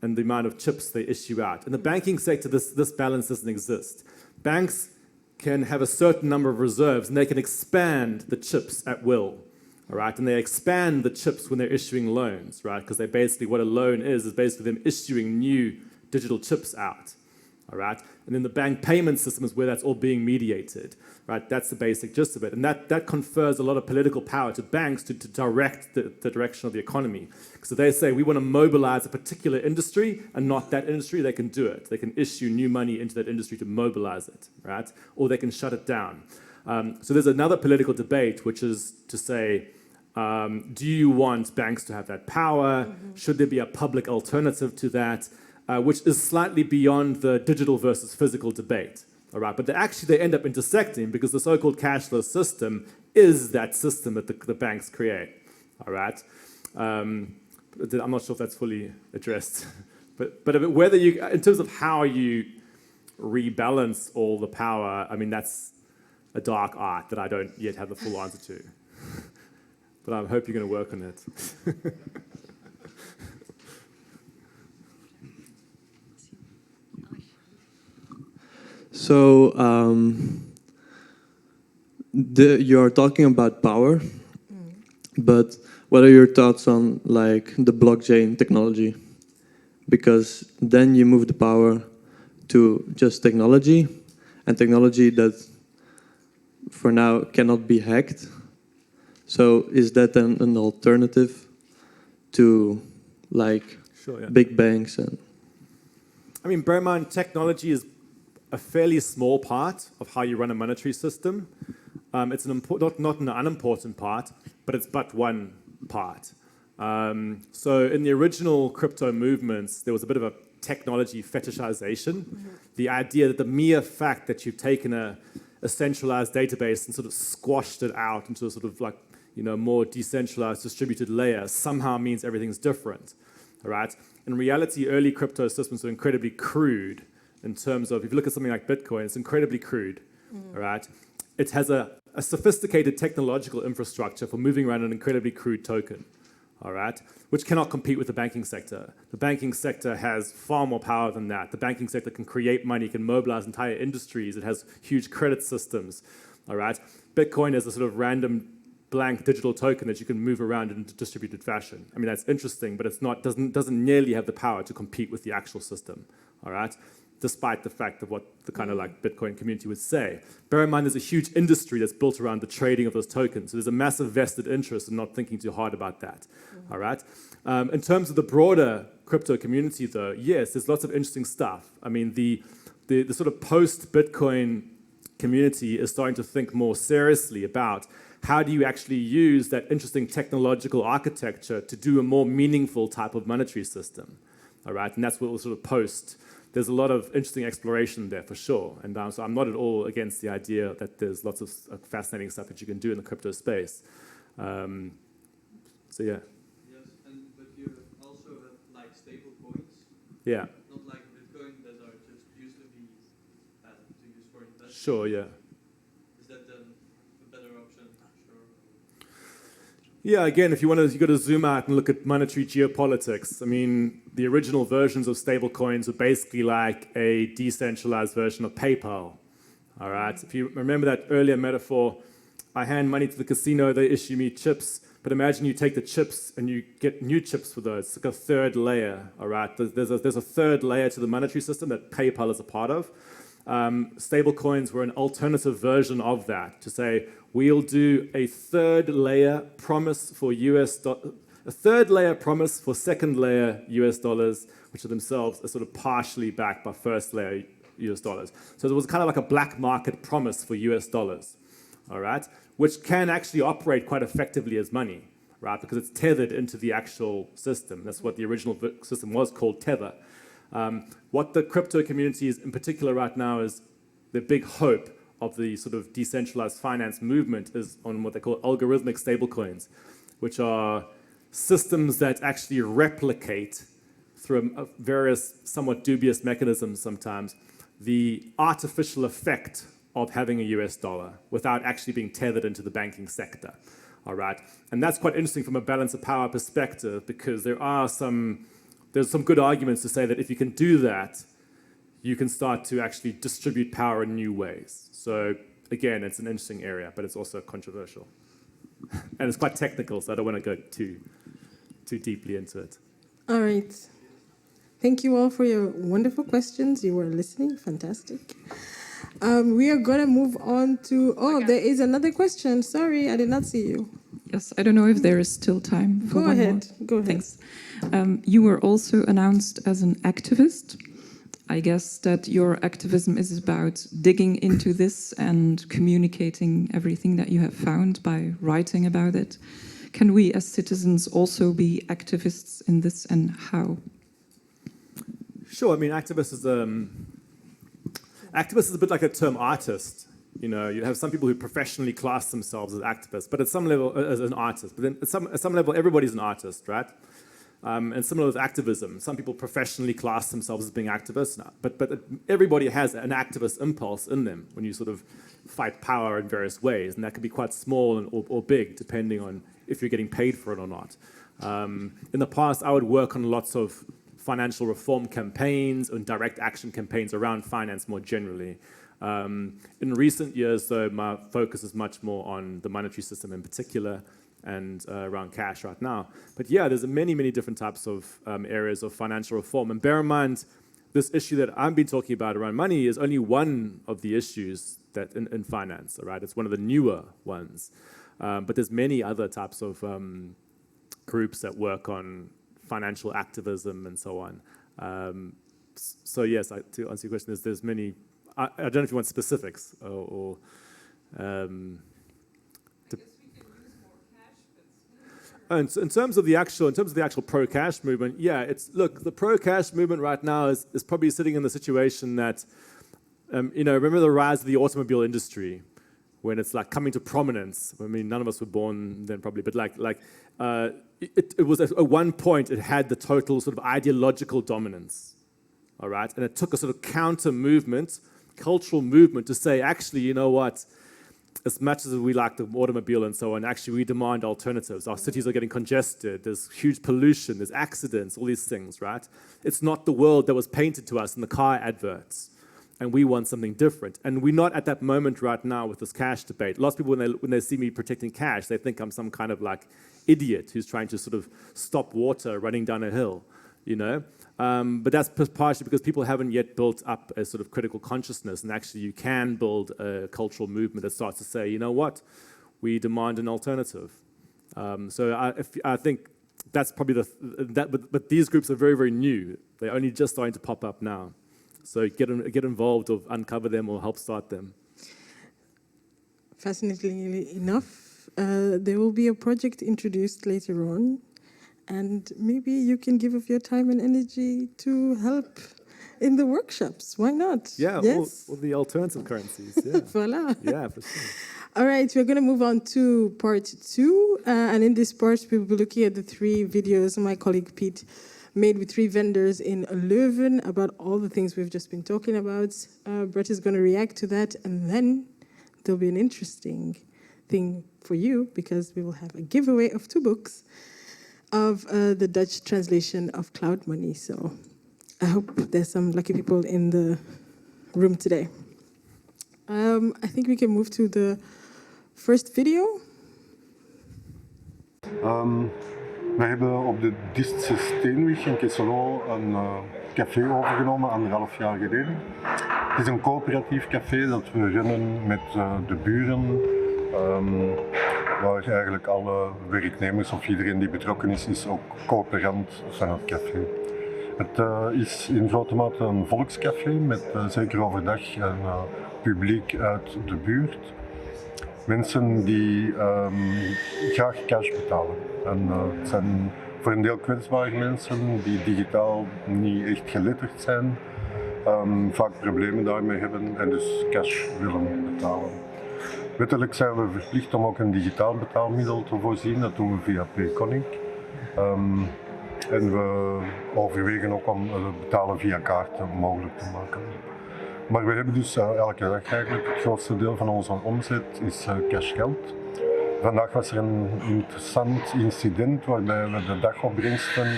amount of chips they issue out. In the banking sector, this balance doesn't exist. Banks can have a certain number of reserves, and they can expand the chips at will, all right? And they expand the chips when they're issuing loans, right? Because they basically, what a loan is basically them issuing new digital chips out, all right? And then the bank payment system is where that's all being mediated, right? That's the basic gist of it. And that confers a lot of political power to banks to direct the direction of the economy. So they say, we want to mobilize a particular industry and not that industry. They can do it. They can issue new money into that industry to mobilize it, right? Or they can shut it down. So there's another political debate, which is to say, do you want banks to have that power? Should there be a public alternative to that? Which is slightly beyond the digital versus physical debate, all right? But they end up intersecting, because the so-called cashless system is that system that the banks create, all right? I'm not sure if that's fully addressed, but whether you, in terms of how you rebalance all the power, I mean, that's a dark art that I don't yet have the full answer to. But I hope you're going to work on it. So you're talking about power, but what are your thoughts on like the blockchain technology? Because then you move the power to just technology, and technology that for now cannot be hacked. So is that then an alternative to like Sure, yeah. big banks? And I mean, bear in mind, technology is a fairly small part of how you run a monetary system. It's not an unimportant part, but it's but one part. So in the original crypto movements, there was a bit of a technology fetishization. The idea that the mere fact that you've taken a centralized database and sort of squashed it out into a sort of like, more decentralized distributed layer somehow means everything's different, all right? In reality, early crypto systems were incredibly crude in terms of, if you look at something like Bitcoin, it's incredibly crude, all right? It has a sophisticated technological infrastructure for moving around an incredibly crude token, all right, which cannot compete with the banking sector. The banking sector has far more power than that. The banking sector can create money, can mobilize entire industries. It has huge credit systems, all right? Bitcoin is a sort of random blank digital token that you can move around in a distributed fashion. I mean, that's interesting, but it's not, doesn't nearly have the power to compete with the actual system, all right? Despite the fact of what the kind of like Bitcoin community would say. Bear in mind, there's a huge industry that's built around the trading of those tokens. So there's a massive vested interest in not thinking too hard about that, all right? In terms of the broader crypto community though, yes, there's lots of interesting stuff. I mean, the sort of post-Bitcoin community is starting to think more seriously about how do you actually use that interesting technological architecture to do a more meaningful type of monetary system, all right? And that's what we'll sort of post. There's a lot of interesting exploration there for sure. And so I'm not at all against the idea that there's lots of fascinating stuff that you can do in the crypto space. So yeah. Yes, but you also have like stable coins. Yeah. Not like Bitcoin that are just used to be to use for investment. Sure, yeah. Is that then a better option? Sure. Yeah, again, if you want to, you got to zoom out and look at monetary geopolitics. I mean, the original versions of stablecoins were basically like a decentralized version of PayPal. All right. If you remember that earlier metaphor, I hand money to the casino, they issue me chips. But imagine you take the chips and you get new chips for those. It's like a third layer. All right. There's a third layer to the monetary system that PayPal is a part of. Stablecoins were an alternative version of that, to say we'll do a third layer promise for a third layer promise for second layer US dollars, which are themselves are sort of partially backed by first layer US dollars. So there was kind of like a black market promise for US dollars, all right, which can actually operate quite effectively as money, right, because it's tethered into the actual system. That's what the original system was called, Tether. What the crypto community is in particular right now is the big hope of the sort of decentralized finance movement is on what they call algorithmic stablecoins, which are systems that actually replicate through various somewhat dubious mechanisms sometimes the artificial effect of having a US dollar without actually being tethered into the banking sector, all right? And that's quite interesting from a balance of power perspective because there's some good arguments to say that if you can do that, you can start to actually distribute power in new ways. So again, it's an interesting area, but it's also controversial. And it's quite technical, so I don't want to go too deeply into it. All right. Thank you all for your wonderful questions. You were listening. Fantastic. We are going to move on to... Oh, there is another question. Sorry, I did not see you. Yes, I don't know if there is still time for one more. Go ahead. Thanks. You were also announced as an activist. I guess that your activism is about digging into this and communicating everything that you have found by writing about it. Can we as citizens also be activists in this, and how? Sure, I mean, activist is a bit like the term artist. You know, you have some people who professionally class themselves as activists, but at some level, as an artist. But then at some level, everybody's an artist, right? And similar with activism, some people professionally class themselves as being activists, but everybody has an activist impulse in them when you sort of fight power in various ways, and that can be quite small or big, depending on if you're getting paid for it or not. In the past, I would work on lots of financial reform campaigns and direct action campaigns around finance more generally. In recent years, though, my focus is much more on the monetary system in particular, and around cash right now. But yeah, there's many, many different types of areas of financial reform. And bear in mind, this issue that I've been talking about around money is only one of the issues that in finance, all right? It's one of the newer ones. But there's many other types of groups that work on financial activism and so on. So yes, to answer your question, there's many. I don't know if you want specifics or And in terms of the actual pro-cash movement, yeah, look, the pro-cash movement right now is probably sitting in the situation that, remember the rise of the automobile industry, when it's like coming to prominence. I mean, none of us were born then probably, but it was at one point it had the total sort of ideological dominance, all right? And it took a sort of counter movement, cultural movement to say, actually, you know what? As much as we like the automobile and so on, actually we demand alternatives. Our cities are getting congested, there's huge pollution, there's accidents, all these things, right? It's not the world that was painted to us in the car adverts. And we want something different. And we're not at that moment right now with this cash debate. Lots of people, when they see me protecting cash, they think I'm some kind of like idiot who's trying to sort of stop water running down a hill, But that's partially because people haven't yet built up a sort of critical consciousness. And actually you can build a cultural movement that starts to say, you know what, we demand an alternative. So I think that's probably but these groups are very, very new. They're only just starting to pop up now. So get involved or uncover them or help start them. Fascinatingly enough, there will be a project introduced later on, and maybe you can give of your time and energy to help in the workshops. Why not? Yeah, yes? or the alternative currencies. Yeah. Voila. Yeah, for sure. All right, we're going to move on to part 2. And in this part, we will be looking at the 3 videos my colleague Pete made with 3 vendors in Leuven about all the things we've just been talking about. Brett is going to react to that, and then there'll be an interesting thing for you, because we will have a giveaway of 2 books of the Dutch translation of Cloudmoney. So I hope there's some lucky people in the room today. I think we can move to the first video. We hebben op de Distse Steenweg in Kesselo een café overgenomen 1,5 jaar geleden. Het is een coöperatief café dat we runnen met de buren, waar eigenlijk alle werknemers of iedereen die betrokken is ook coöperant van het café. Het is in grote mate een volkscafé met zeker overdag publiek uit de buurt. Mensen die graag cash betalen. En het zijn voor een deel kwetsbare mensen die digitaal niet echt geletterd zijn, vaak problemen daarmee hebben en dus cash willen betalen. Wettelijk zijn we verplicht om ook een digitaal betaalmiddel te voorzien, dat doen we via Payconic. En we overwegen ook om betalen via kaarten mogelijk te maken. Maar we hebben dus elke dag eigenlijk het grootste deel van onze omzet is cashgeld. Vandaag was er een interessant incident waarbij we de dagopbrengsten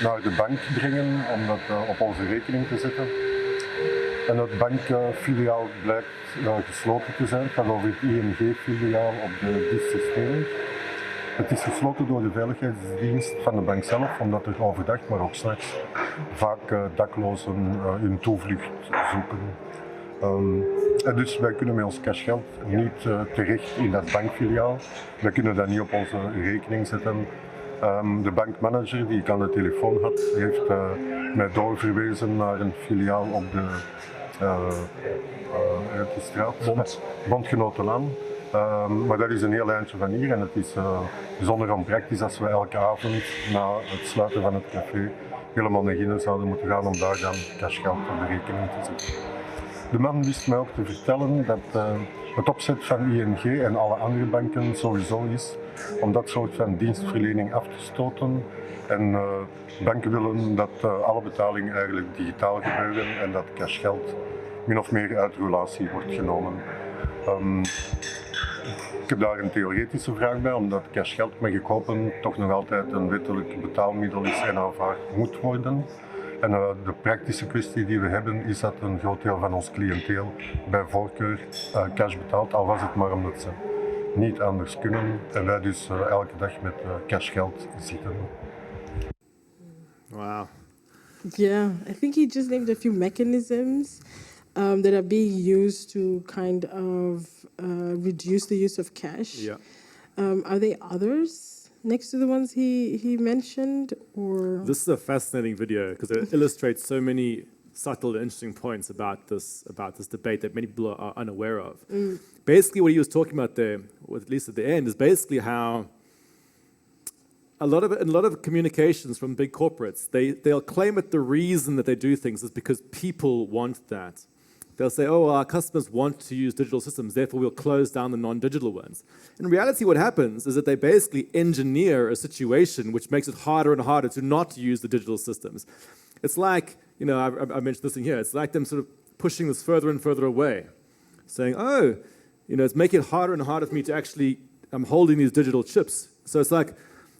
naar de bank brengen om dat op onze rekening te zetten. En het bankfiliaal blijkt gesloten te zijn. Het gaat over het ING-filiaal op de Distse Steenweg. Het is gesloten door de veiligheidsdienst van de bank zelf, omdat er overdag, maar ook 's nachts, vaak daklozen hun toevlucht zoeken. En dus wij kunnen met ons cashgeld niet terecht in dat bankfiliaal. Wij kunnen dat niet op onze rekening zetten. De bankmanager die ik aan de telefoon had, heeft mij doorverwezen naar een filiaal op de straat, Bondgenotenlaan. Maar dat is een heel eindje van hier en het is bijzonder onpraktisch als we elke avond na het sluiten van het café helemaal naar binnen zouden moeten gaan om daar dan cashgeld op de rekening te zetten. De man wist mij ook te vertellen dat het opzet van ING en alle andere banken sowieso is om dat soort van dienstverlening af te stoten. En banken willen dat alle betalingen eigenlijk digitaal gebeuren en dat cashgeld min of meer uit roulatie wordt genomen. Ik heb daar een theoretische vraag bij, omdat cashgeld mag ik hopen toch nog altijd een wettelijk betaalmiddel is en aanvaard moet worden. En de praktische kwestie die we hebben is dat een groot deel van ons cliënteel bij voorkeur cash betaalt, al was het maar omdat ze niet anders kunnen. En wij dus elke dag met cashgeld zitten. Wow. Yeah, I think he just named a few mechanisms that are being used to kind of reduce the use of cash. Yeah. Are there others next to the ones he mentioned, or? This is a fascinating video because it illustrates so many subtle and interesting points about this debate that many people are unaware of. Basically, what he was talking about there, or at least at the end, is basically how in a lot of communications from big corporates, they'll claim that the reason that they do things is because people want that. They'll say, oh, well, our customers want to use digital systems, therefore we'll close down the non-digital ones. In reality, what happens is that they basically engineer a situation which makes it harder and harder to not use the digital systems. It's like, you know, I mentioned this thing here, it's like them sort of pushing this further and further away, saying, oh, you know, it's making it harder and harder for me to actually, I'm holding these digital chips. So it's like,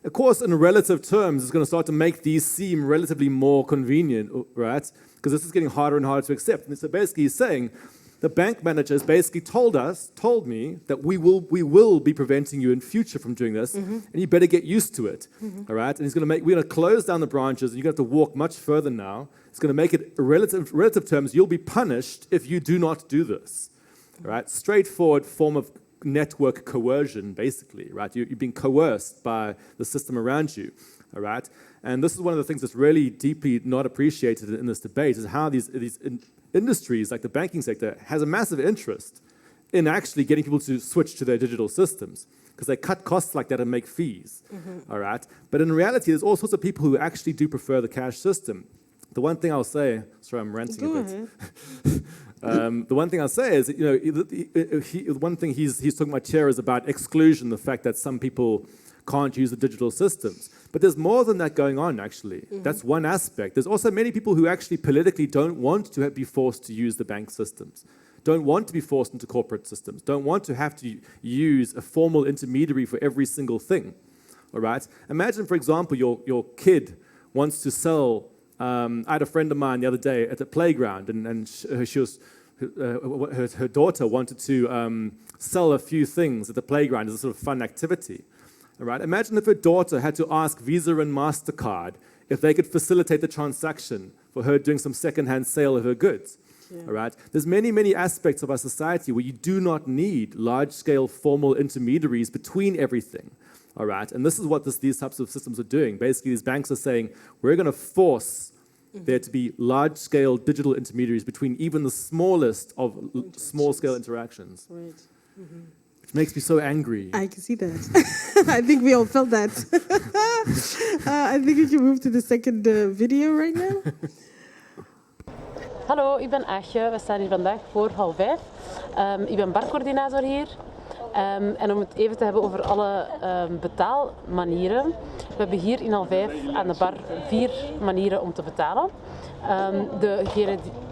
of course, in relative terms, it's going to start to make these seem relatively more convenient, right? Because this is getting harder and harder to accept. And so basically he's saying, the bank manager has basically told me that we will be preventing you in future from doing this, and you better get used to it, all right? And we're going to close down the branches, and you're going to have to walk much further now. It's going to make it, relative terms, you'll be punished if you do not do this, all right? Straightforward form of network coercion, basically, right? You're being coerced by the system around you, all right? And this is one of the things that's really deeply not appreciated in this debate, is how these industries, like the banking sector, has a massive interest in actually getting people to switch to their digital systems, because they cut costs like that and make fees, all right? But in reality, there's all sorts of people who actually do prefer the cash system. The one thing I'll say, sorry, I'm ranting a bit. The one thing I'll say is, you know, one thing he's talking about here is about exclusion, the fact that some people can't use the digital systems. But there's more than that going on, actually. That's one aspect. There's also many people who actually politically don't want to be forced to use the bank systems, don't want to be forced into corporate systems, don't want to have to use a formal intermediary for every single thing, all right? Imagine, for example, your kid wants to sell. I had a friend of mine the other day at the playground, and her daughter wanted to sell a few things at the playground as a sort of fun activity. All right? Imagine if her daughter had to ask Visa and MasterCard if they could facilitate the transaction for her doing some second-hand sale of her goods. Yeah. All right? There's many, many aspects of our society where you do not need large-scale formal intermediaries between everything. All right? And this is what these types of systems are doing. Basically, these banks are saying, we're going to force there to be large-scale digital intermediaries between even the smallest of small-scale interactions. Right. Which makes me so angry. I can see that. I think we all felt that. I think we can move to the second video right now. Hallo, ik ben Aagje. We staan hier vandaag voor hal 5. Ik ben barcoördinator hier. En om het even te hebben over alle betaalmanieren. We hebben hier in hal 5 aan de bar 4 manieren om te betalen.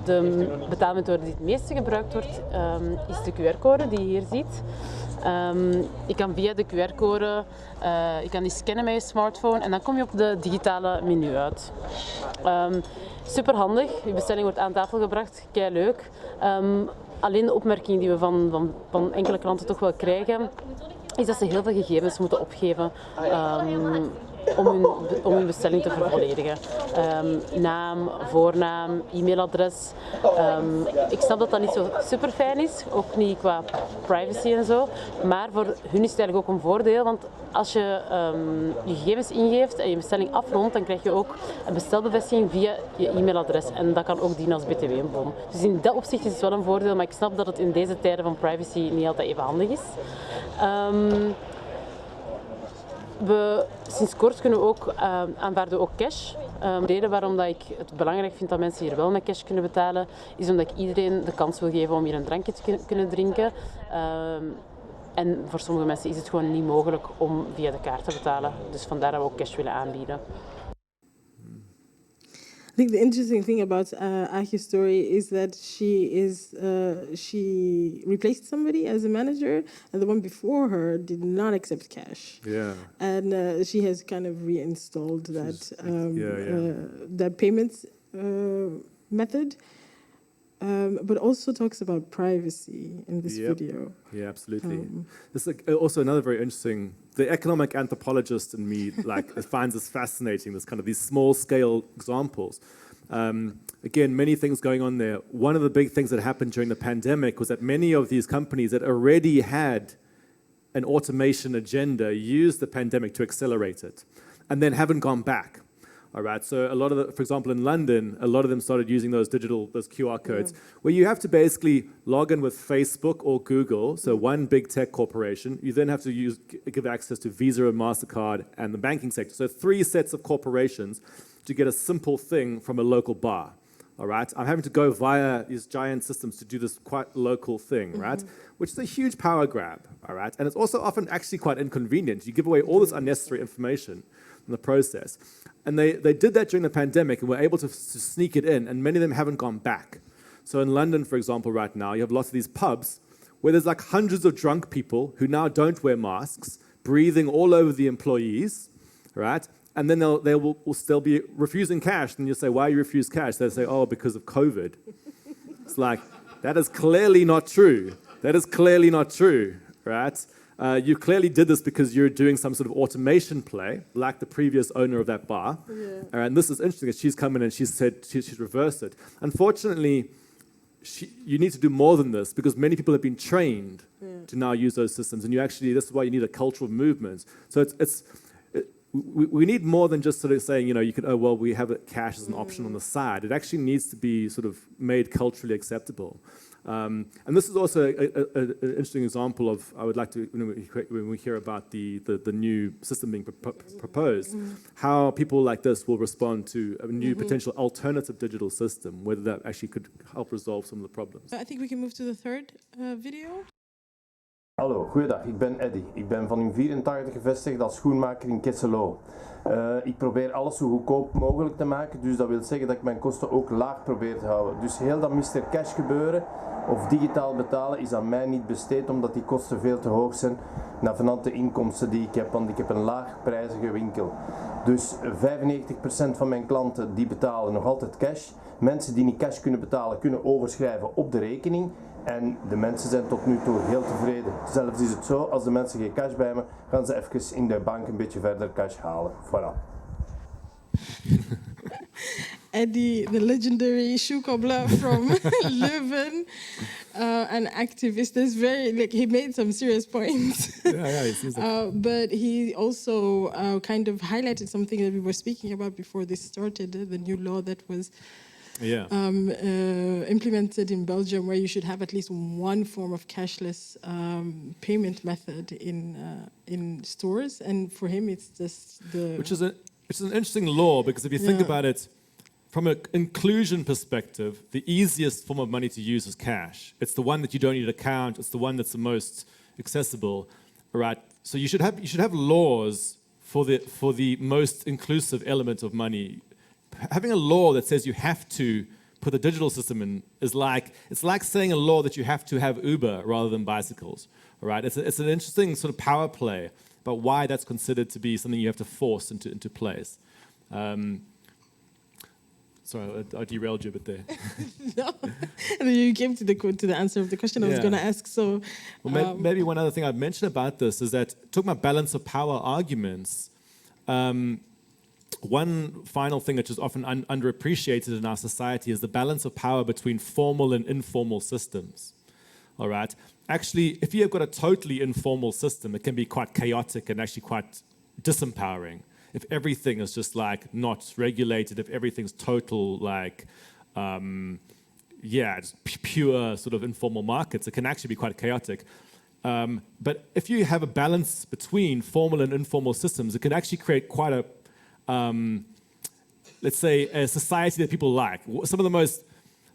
De betaalmethode die het meeste gebruikt wordt, is de QR-code die je hier ziet. Je kan via de QR-code, je kan die scannen met je smartphone en dan kom je op de digitale menu uit. Super handig, je bestelling wordt aan tafel gebracht, kei leuk. Alleen de opmerking die we van enkele klanten toch wel krijgen, is dat ze heel veel gegevens moeten opgeven om hun bestelling te vervolledigen. Naam, voornaam, e-mailadres. Ik snap dat dat niet zo super fijn is, ook niet qua privacy en zo. Maar voor hun is het eigenlijk ook een voordeel, want als je je gegevens ingeeft en je bestelling afrondt, dan krijg je ook een bestelbevestiging via je e-mailadres. En dat kan ook dienen als btw-bon. Dus in dat opzicht is het wel een voordeel, maar ik snap dat het in deze tijden van privacy niet altijd even handig is. Sinds kort kunnen we ook aanvaarden ook cash. De reden waarom dat ik het belangrijk vind dat mensen hier wel met cash kunnen betalen, is omdat ik iedereen de kans wil geven om hier een drankje te kunnen drinken. En voor sommige mensen is het gewoon niet mogelijk om via de kaart te betalen. Dus vandaar dat we ook cash willen aanbieden. I think the interesting thing about Aagje's story is that she replaced somebody as a manager, and the one before her did not accept cash. Yeah. And she has kind of reinstalled that that payment method, but also talks about privacy in this video. Yeah, absolutely. This is also another very interesting. The economic anthropologist in me finds this fascinating. This kind of these small scale examples. Again, many things going on there. One of the big things that happened during the pandemic was that many of these companies that already had an automation agenda used the pandemic to accelerate it, and then haven't gone back. All right, so a lot of the, for example, in London, a lot of them started using those QR codes, where you have to basically log in with Facebook or Google, so one big tech corporation. You then have to give access to Visa and MasterCard and the banking sector. So 3 sets of corporations to get a simple thing from a local bar. All right, I'm having to go via these giant systems to do this quite local thing, right? Which is a huge power grab, all right? And it's also often actually quite inconvenient. You give away all this unnecessary information in the process. And they did that during the pandemic and were able to sneak it in, and many of them haven't gone back. So in London, for example, right now, you have lots of these pubs where there's like hundreds of drunk people who now don't wear masks, breathing all over the employees, right? And then they'll be refusing cash. And you say, why you refuse cash? They'll say, oh, because of COVID. It's like, that is clearly not true. That is clearly not true, right? You clearly did this because you're doing some sort of automation play, like the previous owner of that bar. Yeah. And this is interesting. She's come in and she's said she's reversed it. Unfortunately, you need to do more than this because many people have been trained to now use those systems. And this is why you need a cultural movement. So we need more than just sort of saying, you can, we have cash as an option on the side. It actually needs to be sort of made culturally acceptable. And this is also an interesting example of, I would like to, when we hear about the new system being proposed, how people like this will respond to a new potential alternative digital system, whether that actually could help resolve some of the problems. I think we can move to the third video. Hallo, goeiedag, ik ben Eddy. Ik ben van in 84 gevestigd als schoenmaker in CASHLOZE. Ik probeer alles zo goedkoop mogelijk te maken, dus dat wil zeggen dat ik mijn kosten ook laag probeer te houden. Dus heel dat Mr. Cash gebeuren of digitaal betalen is aan mij niet besteed omdat die kosten veel te hoog zijn navenant de inkomsten die ik heb, want ik heb een laagprijzige winkel. Dus 95% van mijn klanten die betalen nog altijd cash. Mensen die niet cash kunnen betalen kunnen overschrijven op de rekening. En de mensen zijn tot nu toe heel tevreden. Zelfs is het zo, als de mensen geen cash bij hebben, gaan ze even in de bank een beetje verder cash halen. Voilà. Eddie, the legendary shoe cobbler from Leuven, an activist. There's he made some serious points. But he also kind of highlighted something that we were speaking about before this started, the new law that was implemented in Belgium, where you should have at least one form of cashless payment method in stores. And for him, it's just which is an interesting law, because if you think about it, from an inclusion perspective, the easiest form of money to use is cash. It's the one that you don't need an account. It's the one that's the most accessible, right? So you should have laws for the most inclusive element of money. Having a law that says you have to put a digital system in is it's like saying a law that you have to have Uber rather than bicycles. All right? It's an interesting sort of power play about why that's considered to be something you have to force into place. Sorry, I derailed you a bit there. No, and then you came to the answer of the question I was going to ask. So, maybe one other thing I'd mention about this is that talking about balance of power arguments. One final thing which is often underappreciated in our society is the balance of power between formal and informal systems. All right. Actually, if you've got a totally informal system, it can be quite chaotic and actually quite disempowering. If everything is just like not regulated, if everything's total like, just pure sort of informal markets, it can actually be quite chaotic. But if you have a balance between formal and informal systems, it can actually create quite a, let's say, a society that people like. Some of the most,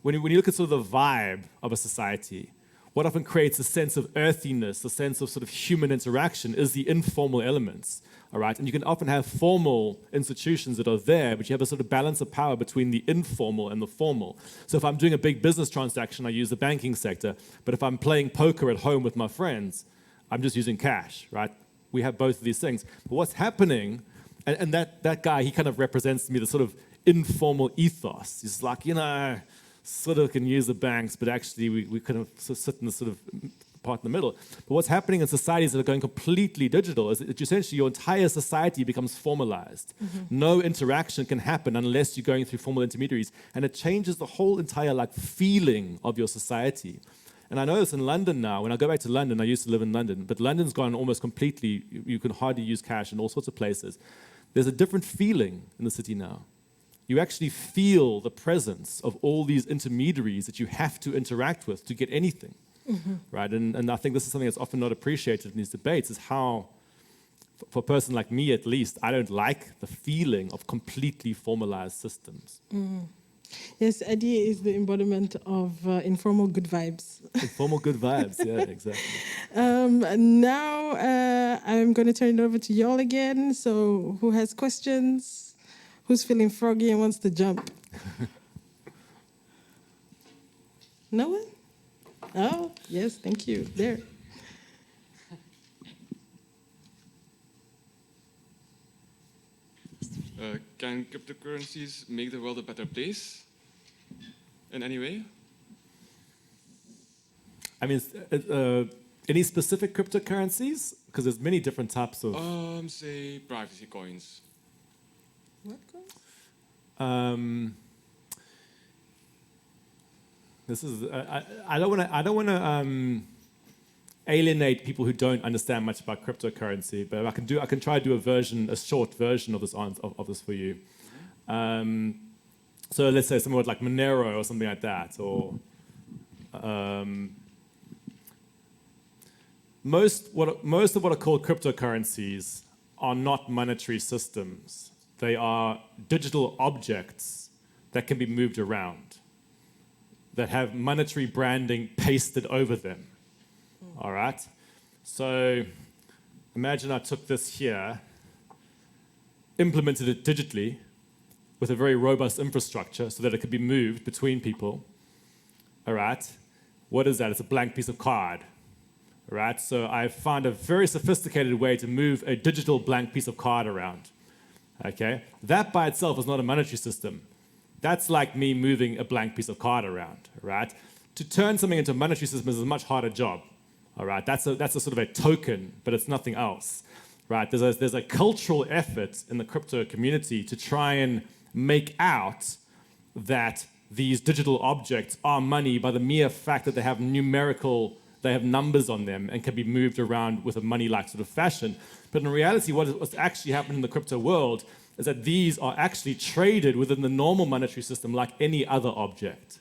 when you look at sort of the vibe of a society, what often creates a sense of earthiness, a sense of sort of human interaction is the informal elements. All right, and you can often have formal institutions that are there, but you have a sort of balance of power between the informal and the formal. So if I'm doing a big business transaction, I use the banking sector. But if I'm playing poker at home with my friends, I'm just using cash, right? We have both of these things. But what's happening, and that guy, he kind of represents to me the sort of informal ethos. He's like, sort of can use the banks, but actually we kind of sit in the sort of part in the middle. But what's happening in societies that are going completely digital is that essentially your entire society becomes formalized. Mm-hmm. No interaction can happen unless you're going through formal intermediaries, and it changes the whole entire feeling of your society. And I know this in London now. When I go back to London, I used to live in London, but London's gone almost completely, you can hardly use cash in all sorts of places. there's a different feeling in the city now. You actually feel the presence of all these intermediaries that you have to interact with to get anything, right? And I think this is something that's often not appreciated in these debates, is how, for a person like me at least, I don't like the feeling of completely formalized systems. Yes, Eddie is the embodiment of informal good vibes. Informal good vibes, yeah, exactly. Now I'm going to turn it over to y'all again. So who has questions? Who's feeling froggy and wants to jump? No one? Oh, yes, thank you. There. Can cryptocurrencies make the world a better place in any way? I mean, any specific cryptocurrencies? Because there's many different types of... Say privacy coins. What coins? This is... I don't want to alienate people who don't understand much about cryptocurrency, but I can try to do a short version of this for you. So let's say something like Monero or something like that, or most of what are called cryptocurrencies are not monetary systems. They are digital objects that can be moved around, that have monetary branding pasted over them. All right, so imagine I took this here, implemented it digitally with a very robust infrastructure so that it could be moved between people. All right, what is that? It's a blank piece of card. All right, so I found a very sophisticated way to move a digital blank piece of card around. Okay, that by itself is not a monetary system. That's like me moving a blank piece of card around. Right, to turn something into a monetary system is a much harder job. All right, that's a sort of a token, but it's nothing else, right? There's a cultural effort in the crypto community to try and make out that these digital objects are money by the mere fact that they have numbers on them and can be moved around with a money-like sort of fashion. But in reality, what's actually happening in the crypto world is that these are actually traded within the normal monetary system like any other object.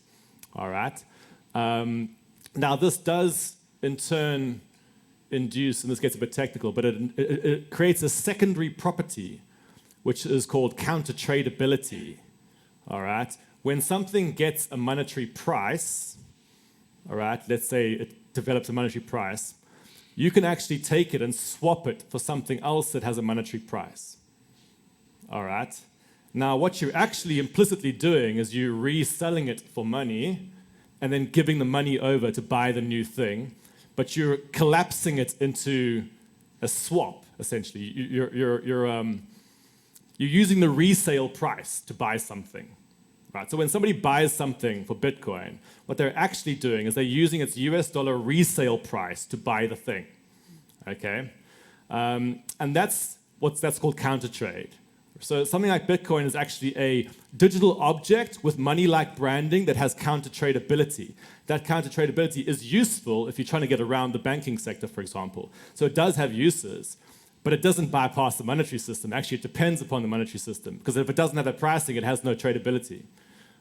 All right. Now this does in turn induce, and this gets a bit technical, but it creates a secondary property, which is called counter-tradability. All right? When something gets a monetary price, all right, let's say it develops a monetary price, you can actually take it and swap it for something else that has a monetary price. All right? Now, what you're actually implicitly doing is you're reselling it for money and then giving the money over to buy the new thing, but you're collapsing it into a swap, essentially. You're using the resale price to buy something, right? So when somebody buys something for Bitcoin, what they're actually doing is they're using its US dollar resale price to buy the thing, okay? And that's called counter trade. So something like Bitcoin is actually a digital object with money-like branding that has counter-tradability. That counter-tradability is useful if you're trying to get around the banking sector, for example. So it does have uses, but it doesn't bypass the monetary system. Actually, it depends upon the monetary system, because if it doesn't have that pricing, it has no tradability.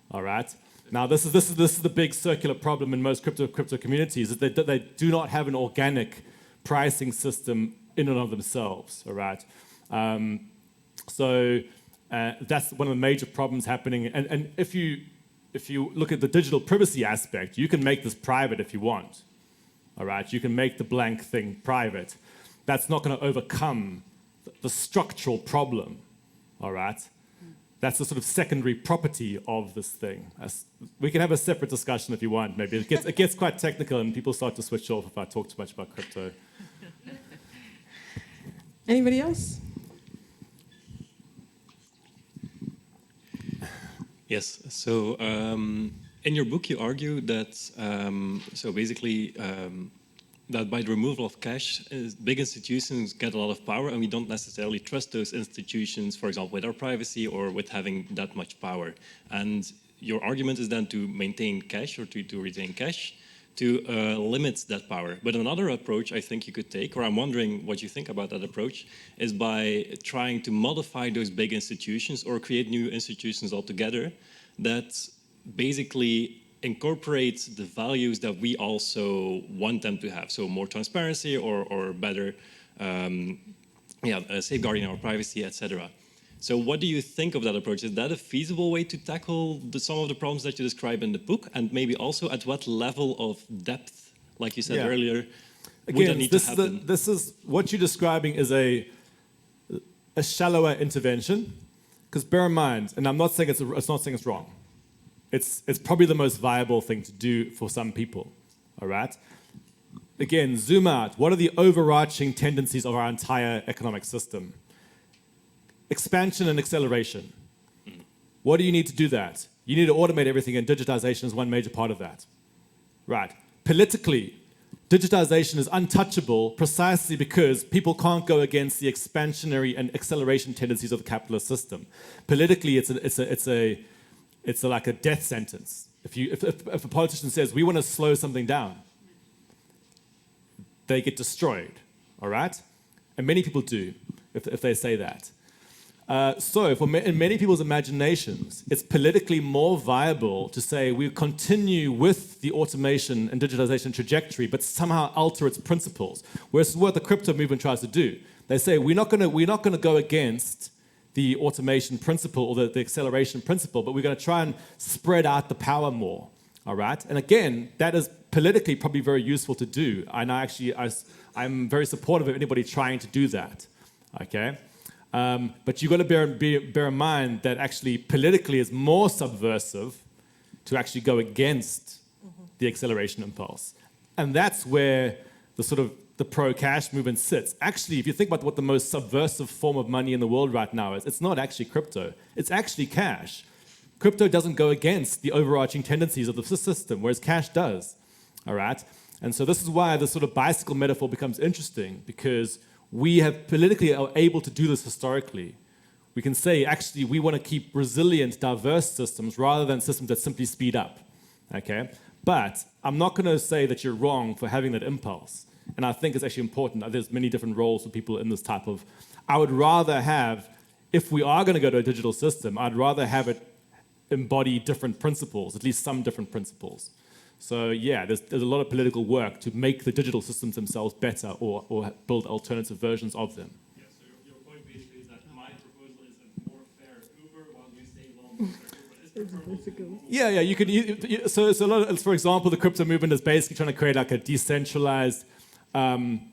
All right? Now, this is the big circular problem in most crypto communities, is that they do not have an organic pricing system in and of themselves. All right? So that's one of the major problems happening. And if you look at the digital privacy aspect, you can make this private if you want. All right, you can make the blank thing private. That's not going to overcome the structural problem. All right, that's the sort of secondary property of this thing. We can have a separate discussion if you want. Maybe it gets quite technical, and people start to switch off if I talk too much about crypto. Anybody else? Yes. So in your book, you argue that that by the removal of cash, big institutions get a lot of power, and we don't necessarily trust those institutions, for example, with our privacy or with having that much power. And your argument is then to maintain cash or to retain cash, to limit that power. But another approach I think you could take, or I'm wondering what you think about that approach, is by trying to modify those big institutions or create new institutions altogether that basically incorporate the values that we also want them to have. So more transparency or better safeguarding our privacy, etc. So what do you think of that approach? Is that a feasible way to tackle some of the problems that you describe in the book? And maybe also at what level of depth, like you said earlier, would that need to happen? This is what you're describing is a shallower intervention. Because bear in mind, and I'm not saying it's not saying it's wrong. It's probably the most viable thing to do for some people. All right. Again, zoom out. What are the overarching tendencies of our entire economic system? Expansion and acceleration. What do you need to do that? You need to automate everything, and digitization is one major part of that. Right. Politically, digitization is untouchable precisely because people can't go against the expansionary and acceleration tendencies of the capitalist system. Politically, it's like a death sentence. If a politician says, we want to slow something down, they get destroyed, all right? And many people do, if they say that. So in many people's imaginations, it's politically more viable to say we continue with the automation and digitization trajectory, but somehow alter its principles. Whereas what the crypto movement tries to do, they say we're not going to go against the automation principle or the acceleration principle, but we're going to try and spread out the power more. All right, and again, that is politically probably very useful to do, and I'm very supportive of anybody trying to do that. Okay. But you've got to bear in mind that actually politically it's more subversive to actually go against the acceleration impulse. And that's where the pro-cash movement sits. Actually, if you think about what the most subversive form of money in the world right now is, it's not actually crypto, it's actually cash. Crypto doesn't go against the overarching tendencies of the system, whereas cash does, all right? And so this is why the sort of bicycle metaphor becomes interesting, because we have politically are able to do this historically. We can say, actually, we want to keep resilient, diverse systems rather than systems that simply speed up, okay? But I'm not going to say that you're wrong for having that impulse. And I think it's actually important. There's many different roles for people in this type of... I would rather have, if we are going to go to a digital system, I'd rather have it embody different principles, at least some different principles. So yeah, there's a lot of political work to make the digital systems themselves better or build alternative versions of them. Yeah, so your point basically is that my proposal is a more fair Uber while you stay long Uber. Yeah, you could. So a lot of, for example, the crypto movement is basically trying to create like a decentralized kind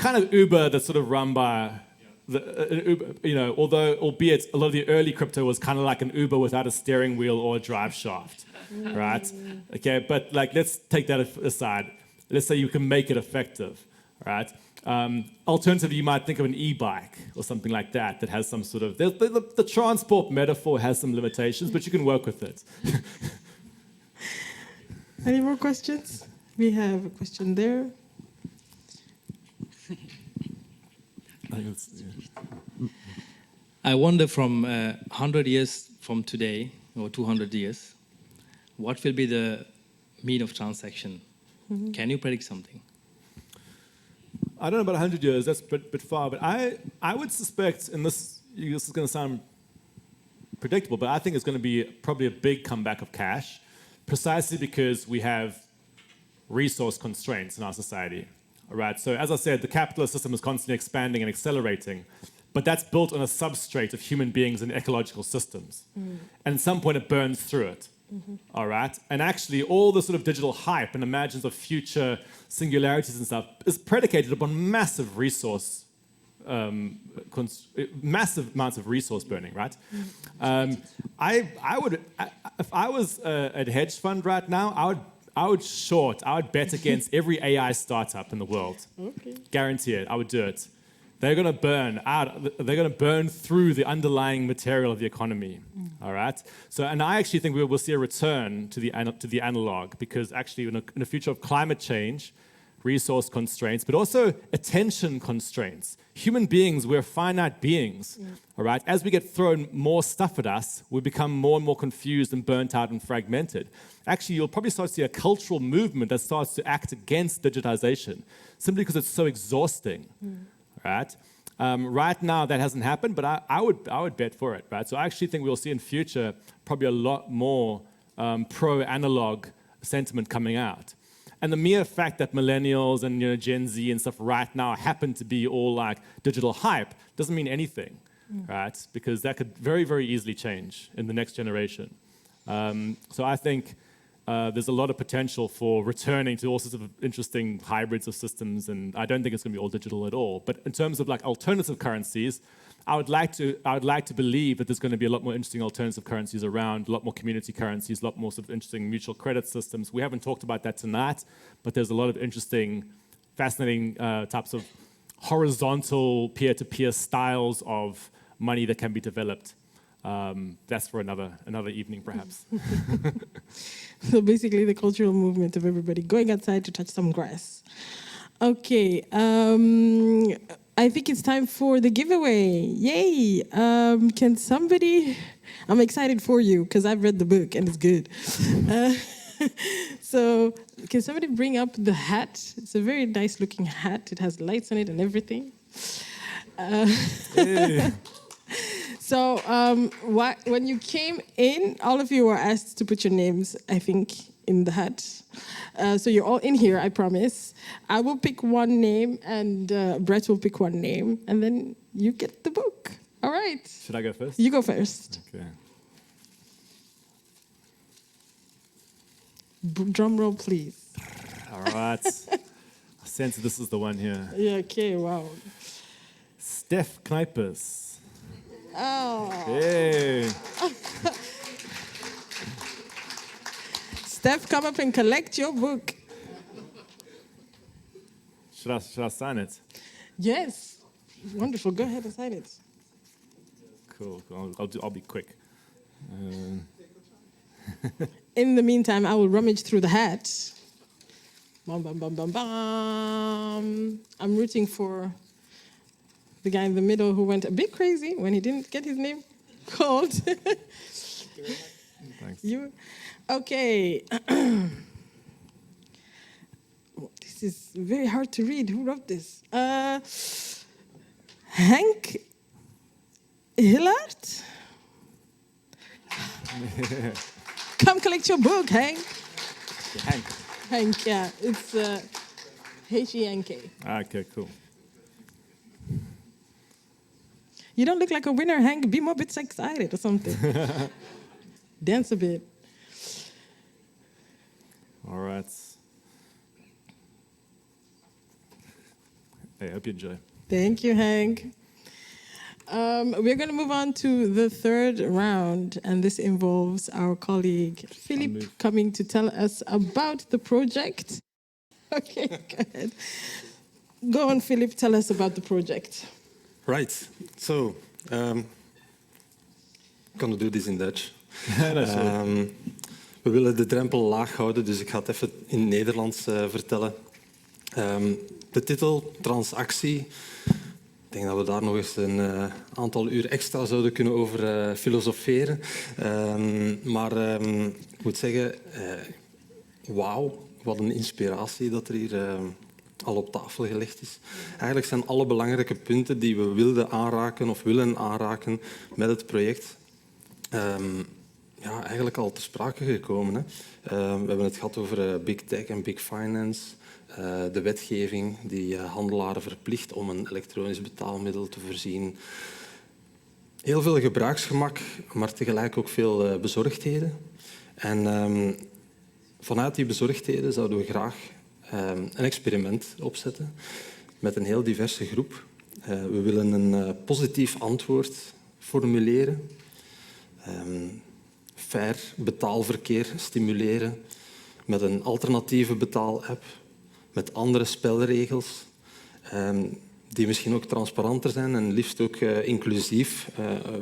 of Uber that's sort of run by Uber, albeit a lot of the early crypto was kind of like an Uber without a steering wheel or a drive shaft, right? Okay, but like let's take that aside. Let's say you can make it effective, right? Alternatively, you might think of an e-bike or something like that that has some sort of... The transport metaphor has some limitations, but you can work with it. Any more questions? We have a question there. I wonder from 100 years from today, or 200 years, what will be the mean of transaction? Mm-hmm. Can you predict something? I don't know about 100 years, that's a bit far, but I would suspect, and this is going to sound predictable, but I think it's going to be probably a big comeback of cash, precisely because we have resource constraints in our society. All right, so as I said, the capitalist system is constantly expanding and accelerating, but that's built on a substrate of human beings and ecological systems. And at some point it burns through it. All right, and actually all the sort of digital hype and imagines of future singularities and stuff is predicated upon massive amounts of resource burning, right? If I was a hedge fund right now, I would bet against every AI startup in the world. Okay. Guarantee it, I would do it. They're going to burn through the underlying material of the economy, all right? So, and I actually think we'll see a return to the analog, because actually in a future of climate change, resource constraints, but also attention constraints. Human beings, we're finite beings, all right? As we get thrown more stuff at us, we become more and more confused and burnt out and fragmented. Actually, you'll probably start to see a cultural movement that starts to act against digitization, simply because it's so exhausting, right? Right now, that hasn't happened, but I would bet for it, right? So I actually think we'll see in future probably a lot more pro-analog sentiment coming out. And the mere fact that millennials and Gen Z and stuff right now happen to be all like digital hype doesn't mean anything, right? Because that could very, very easily change in the next generation. So I think there's a lot of potential for returning to all sorts of interesting hybrids of systems, and I don't think it's going to be all digital at all. But in terms of like alternative currencies, I would like to believe that there's going to be a lot more interesting alternative currencies around, a lot more community currencies, a lot more sort of interesting mutual credit systems. We haven't talked about that tonight, but there's a lot of interesting, fascinating types of horizontal peer-to-peer styles of money that can be developed. That's for another evening, perhaps. So basically the cultural movement of everybody going outside to touch some grass. Okay, I think it's time for the giveaway. Yay! Can somebody... I'm excited for you because I've read the book and it's good. So can somebody bring up the hat? It's a very nice looking hat. It has lights on it and everything. Hey. So when you came in, all of you were asked to put your names, I think, in the hat. So you're all in here, I promise. I will pick one name, and Brett will pick one name, and then you get the book. All right. Should I go first? You go first. Okay. Drum roll, please. All right. I sense this is the one here. Yeah, okay, wow. Steph Knipers. Oh. Hey. Steph, come up and collect your book. Should I sign it? Yes. Wonderful. Go ahead and sign it. Cool. I'll be quick. In the meantime, I will rummage through the hat. Bum, bum, bum, bum, bum. I'm rooting for the guy in the middle who went a bit crazy when he didn't get his name called. Thanks. You, okay. This is very hard to read. Who wrote this? Henk Hillard? Come collect your book, Henk. Hank. Henk, yeah. It's H-E-N-K. Okay, cool. You don't look like a winner, Hank. Be more bit excited or something. Dance a bit. All right. Hey, hope you enjoy. Thank you, Hank. We're going to move on to the third round, and this involves our colleague Philip coming to tell us about the project. Okay, go ahead. Go on, Philip, tell us about the project. Right, so I'm going to do this in Dutch. We willen de drempel laag houden, dus ik ga het even in het Nederlands vertellen. De titel, TransACTIE. Ik denk dat we daar nog eens een aantal uur extra zouden kunnen over filosoferen. Maar ik moet zeggen, wauw, wat een inspiratie dat er hier al op tafel gelegd is. Eigenlijk zijn alle belangrijke punten die we wilden aanraken of willen aanraken met het project eigenlijk al ter sprake gekomen. Hè. We hebben het gehad over big tech en big finance. De wetgeving die handelaren verplicht om een elektronisch betaalmiddel te voorzien. Heel veel gebruiksgemak, maar tegelijk ook veel bezorgdheden. En vanuit die bezorgdheden zouden we graag een experiment opzetten met een heel diverse groep. We willen een positief antwoord formuleren. Fair betaalverkeer stimuleren met een alternatieve betaalapp, met andere spelregels die misschien ook transparanter zijn en liefst ook inclusief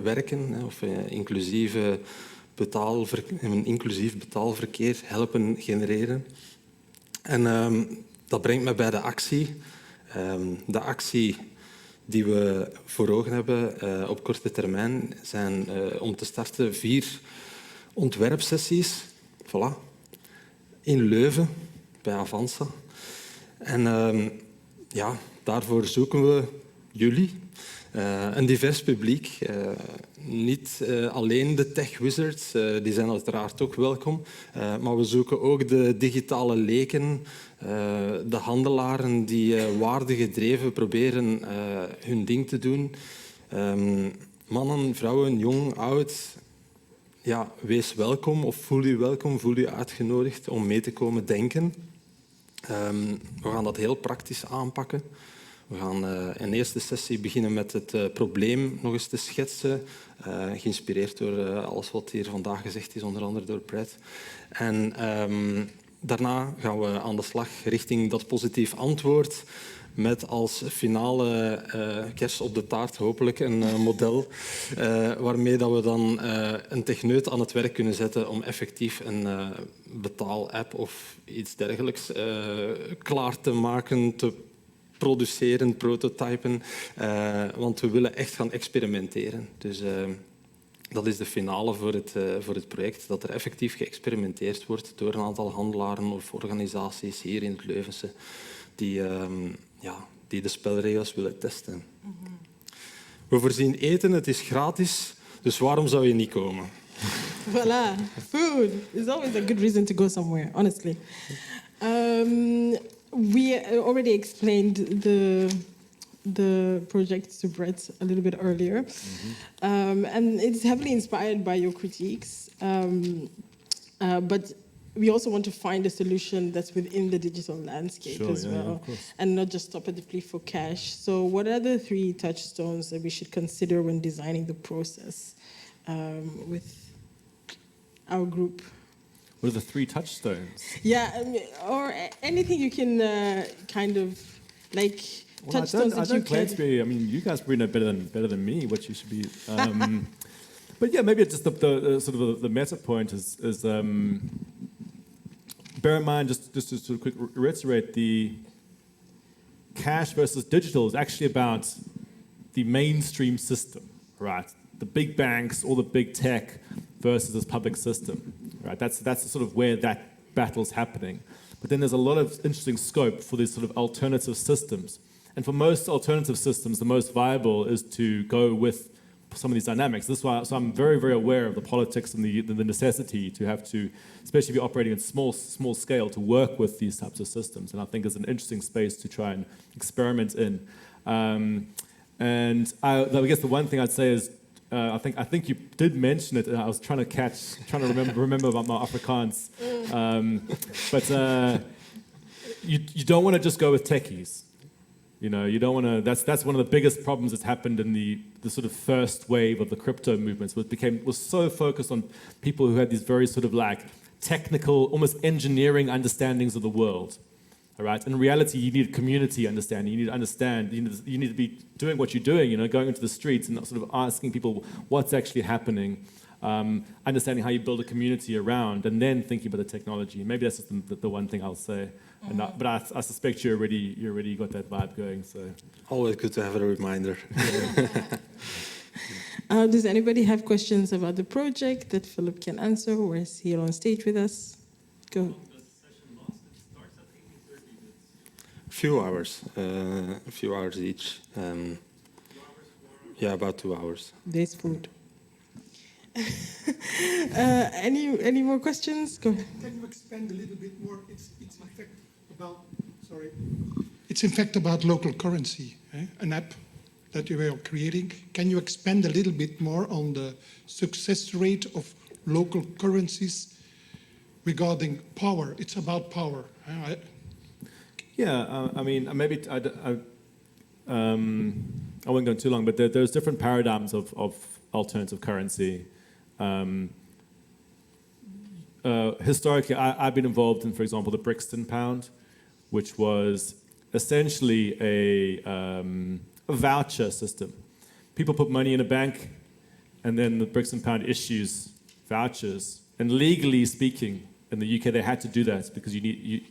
werken of een inclusief betaalverkeer helpen genereren. En Dat brengt me bij de actie. De actie die we voor ogen hebben op korte termijn zijn om te starten 4 ontwerpsessies. Voilà. In Leuven, bij Avanza. En ja, daarvoor zoeken we jullie. Een divers publiek. Niet alleen de tech wizards, die zijn uiteraard ook welkom. Maar we zoeken ook de digitale leken, de handelaren die waardegedreven proberen hun ding te doen. Mannen, vrouwen, jong, oud. Ja, wees welkom of voel u welkom, voel u uitgenodigd om mee te komen denken. We gaan dat heel praktisch aanpakken. We gaan in de eerste sessie beginnen met het probleem nog eens te schetsen, geïnspireerd door alles wat hier vandaag gezegd is, onder andere door Brad. En daarna gaan we aan de slag richting dat positief antwoord, met als finale kers op de taart hopelijk een model waarmee dat we dan een techneut aan het werk kunnen zetten om effectief een betaalapp of iets dergelijks klaar te maken, te produceren, prototypen, want we willen echt gaan experimenteren. Dus dat is de finale voor het project, dat er effectief geëxperimenteerd wordt door een aantal handelaren of organisaties hier in het Leuvense die de spelregels willen testen. We voorzien eten, het is gratis, dus waarom zou je niet komen? Voilà, food is always a good reason to go somewhere, honestly. We already explained the project to Brett a little bit earlier, and it's heavily inspired by your critiques, but we also want to find a solution that's within the digital landscape well, and not just stop at the plea for cash. So what are the 3 touchstones that we should consider when designing the process with our group? What are the 3 touchstones? Yeah, or anything you can kind of like touchstones that you can. I mean, you guys probably know better than me what you should be. But yeah, maybe it's just the sort of the meta point is bear in mind, just to sort of quick reiterate, the cash versus digital is actually about the mainstream system, right? The big banks, all the big tech versus this public system, right? That's sort of where that battle's happening. But then there's a lot of interesting scope for these sort of alternative systems. And for most alternative systems, the most viable is to go with some of these dynamics. This is why, so I'm very, very aware of the politics and the necessity to have to, especially if you're operating at small scale, to work with these types of systems. And I think it's an interesting space to try and experiment in. And I guess the one thing I'd say is, I think you did mention it. I was trying to remember about my Afrikaans. But you don't want to just go with techies. You know, you don't want to. That's one of the biggest problems that's happened in the sort of first wave of the crypto movements. Was so focused on people who had these very sort of like technical, almost engineering understandings of the world. All right. In reality, you need community understanding. You need to understand. You need to be doing what you're doing. You know, going into the streets and sort of asking people what's actually happening. Understanding how you build a community around, and then thinking about the technology. Maybe that's just the one thing I'll say. But I suspect you already got that vibe going. So always good to have a reminder. Does anybody have questions about the project that Philip can answer, or is here on stage with us? Go. A few hours each. Yeah, about 2 hours. There's food. Any more questions? Go ahead. Can you expand a little bit more? It's in fact about local currency, an app that you are creating. Can you expand a little bit more on the success rate of local currencies regarding power? It's about power. Yeah, I mean, maybe I won't go too long, but there's different paradigms of alternative currency. Historically, I've been involved in, for example, the Brixton pound, which was essentially a voucher system. People put money in a bank, and then the Brixton pound issues vouchers. And legally speaking, in the UK, they had to do that because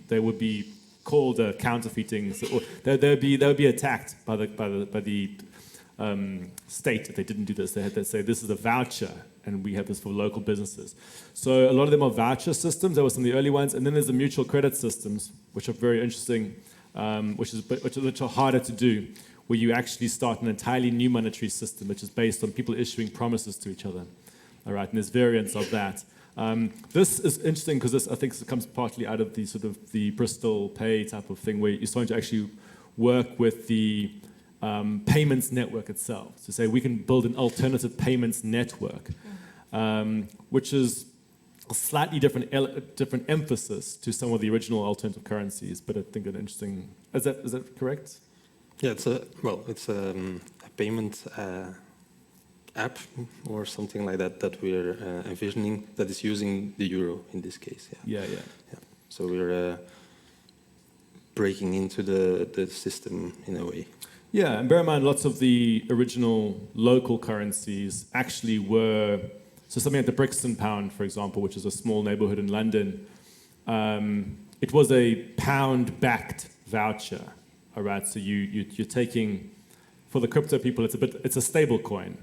they would be called counterfeiting. So, they'll be attacked by the state if they didn't do this. They had to say this is a voucher, and we have this for local businesses. So a lot of them are voucher systems. That was some of the early ones, and then there's the mutual credit systems, which are very interesting, which are harder to do, where you actually start an entirely new monetary system, which is based on people issuing promises to each other. All right, and there's variants of that. This is interesting because this, I think, comes partly out of the sort of the Bristol Pay type of thing, where you're starting to actually work with the payments network itself. So say we can build an alternative payments network, which is a slightly different emphasis to some of the original alternative currencies, but I think an interesting. Is that correct? Yeah, it's a payment app or something like that we're envisioning that is using the euro in this case. Yeah. So we're breaking into the system in a way. Yeah, and bear in mind, lots of the original local currencies actually were, so something like the Brixton pound, for example, which is a small neighborhood in London, it was a pound-backed voucher, all right? So you're taking, for the crypto people, it's a stable coin.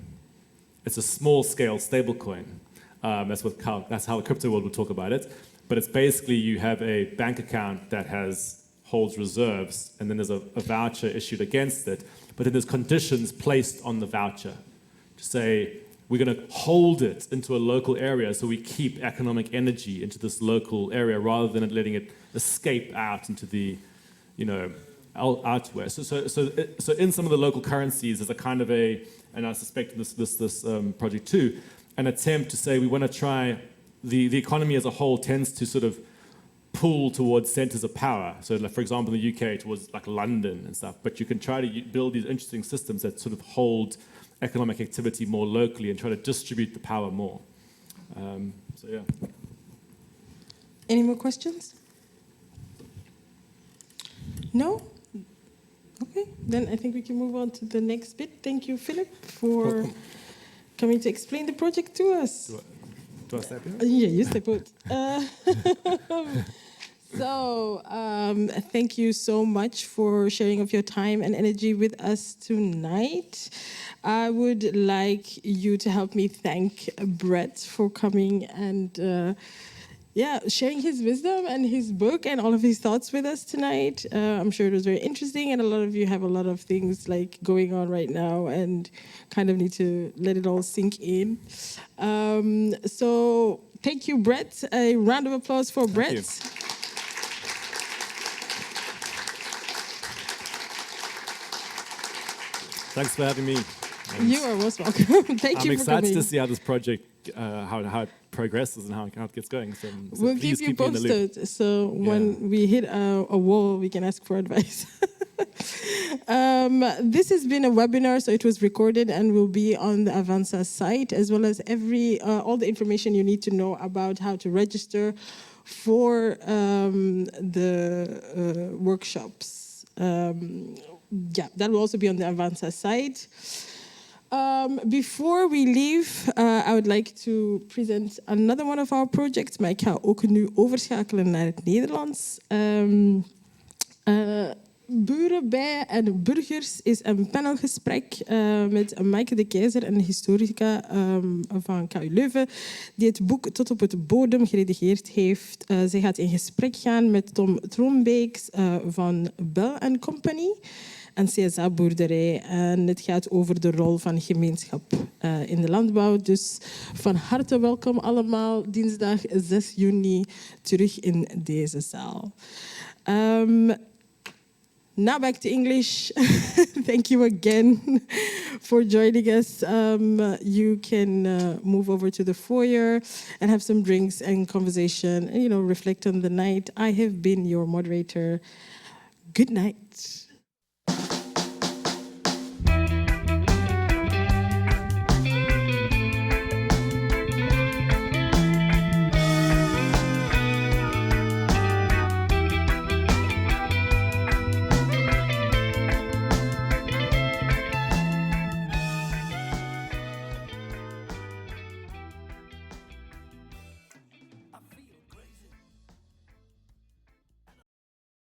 It's a small-scale stable coin. That's how the crypto world would talk about it. But it's basically you have a bank account that holds reserves, and then there's a voucher issued against it, but then there's conditions placed on the voucher to say, we're going to hold it into a local area so we keep economic energy into this local area rather than letting it escape out into the, elsewhere. So in some of the local currencies, there's a kind of and I suspect this project too, an attempt to say we want to try, the economy as a whole tends to sort of pull towards centers of power. So like, for example, in the UK, towards like London and stuff, but you can try to build these interesting systems that sort of hold economic activity more locally and try to distribute the power more. So yeah. Any more questions? No? Okay, then I think we can move on to the next bit. Thank you, Philip, for coming to explain the project to us. Do I step in? Yeah, you step out. So, thank you so much for sharing of your time and energy with us tonight. I would like you to help me thank Brett for coming and sharing his wisdom and his book and all of his thoughts with us tonight. I'm sure it was very interesting, and a lot of you have a lot of things like going on right now and kind of need to let it all sink in. So thank you, Brett. A round of applause for Brett. You. Thanks for having me. You are most welcome. Thank I'm you for coming. excited to see how this project, how it progresses and how it gets going. So we'll keep you posted. So when we hit a wall, we can ask for advice. This has been a webinar, so it was recorded and will be on the Avanza site, as well as all the information you need to know about how to register for the workshops. That will also be on the Avanza site. Before we leave, I would like to present another one of our projects, maar ik ga ook nu overschakelen naar het Nederlands. Buren bij en burgers is een panelgesprek met Maaike de Keizer, een historica van KU Leuven, die het boek Tot op het bodem geredigeerd heeft. Zij gaat in gesprek gaan met Tom Troonbeeks van Bell & Company, een CSA-boerderij. En het gaat over de rol van gemeenschap in de landbouw. Dus van harte welkom allemaal, dinsdag 6 juni, terug in deze zaal. Now back to English. Thank you again for joining us. You can move over to the foyer and have some drinks and conversation and, reflect on the night. I have been your moderator. Good night.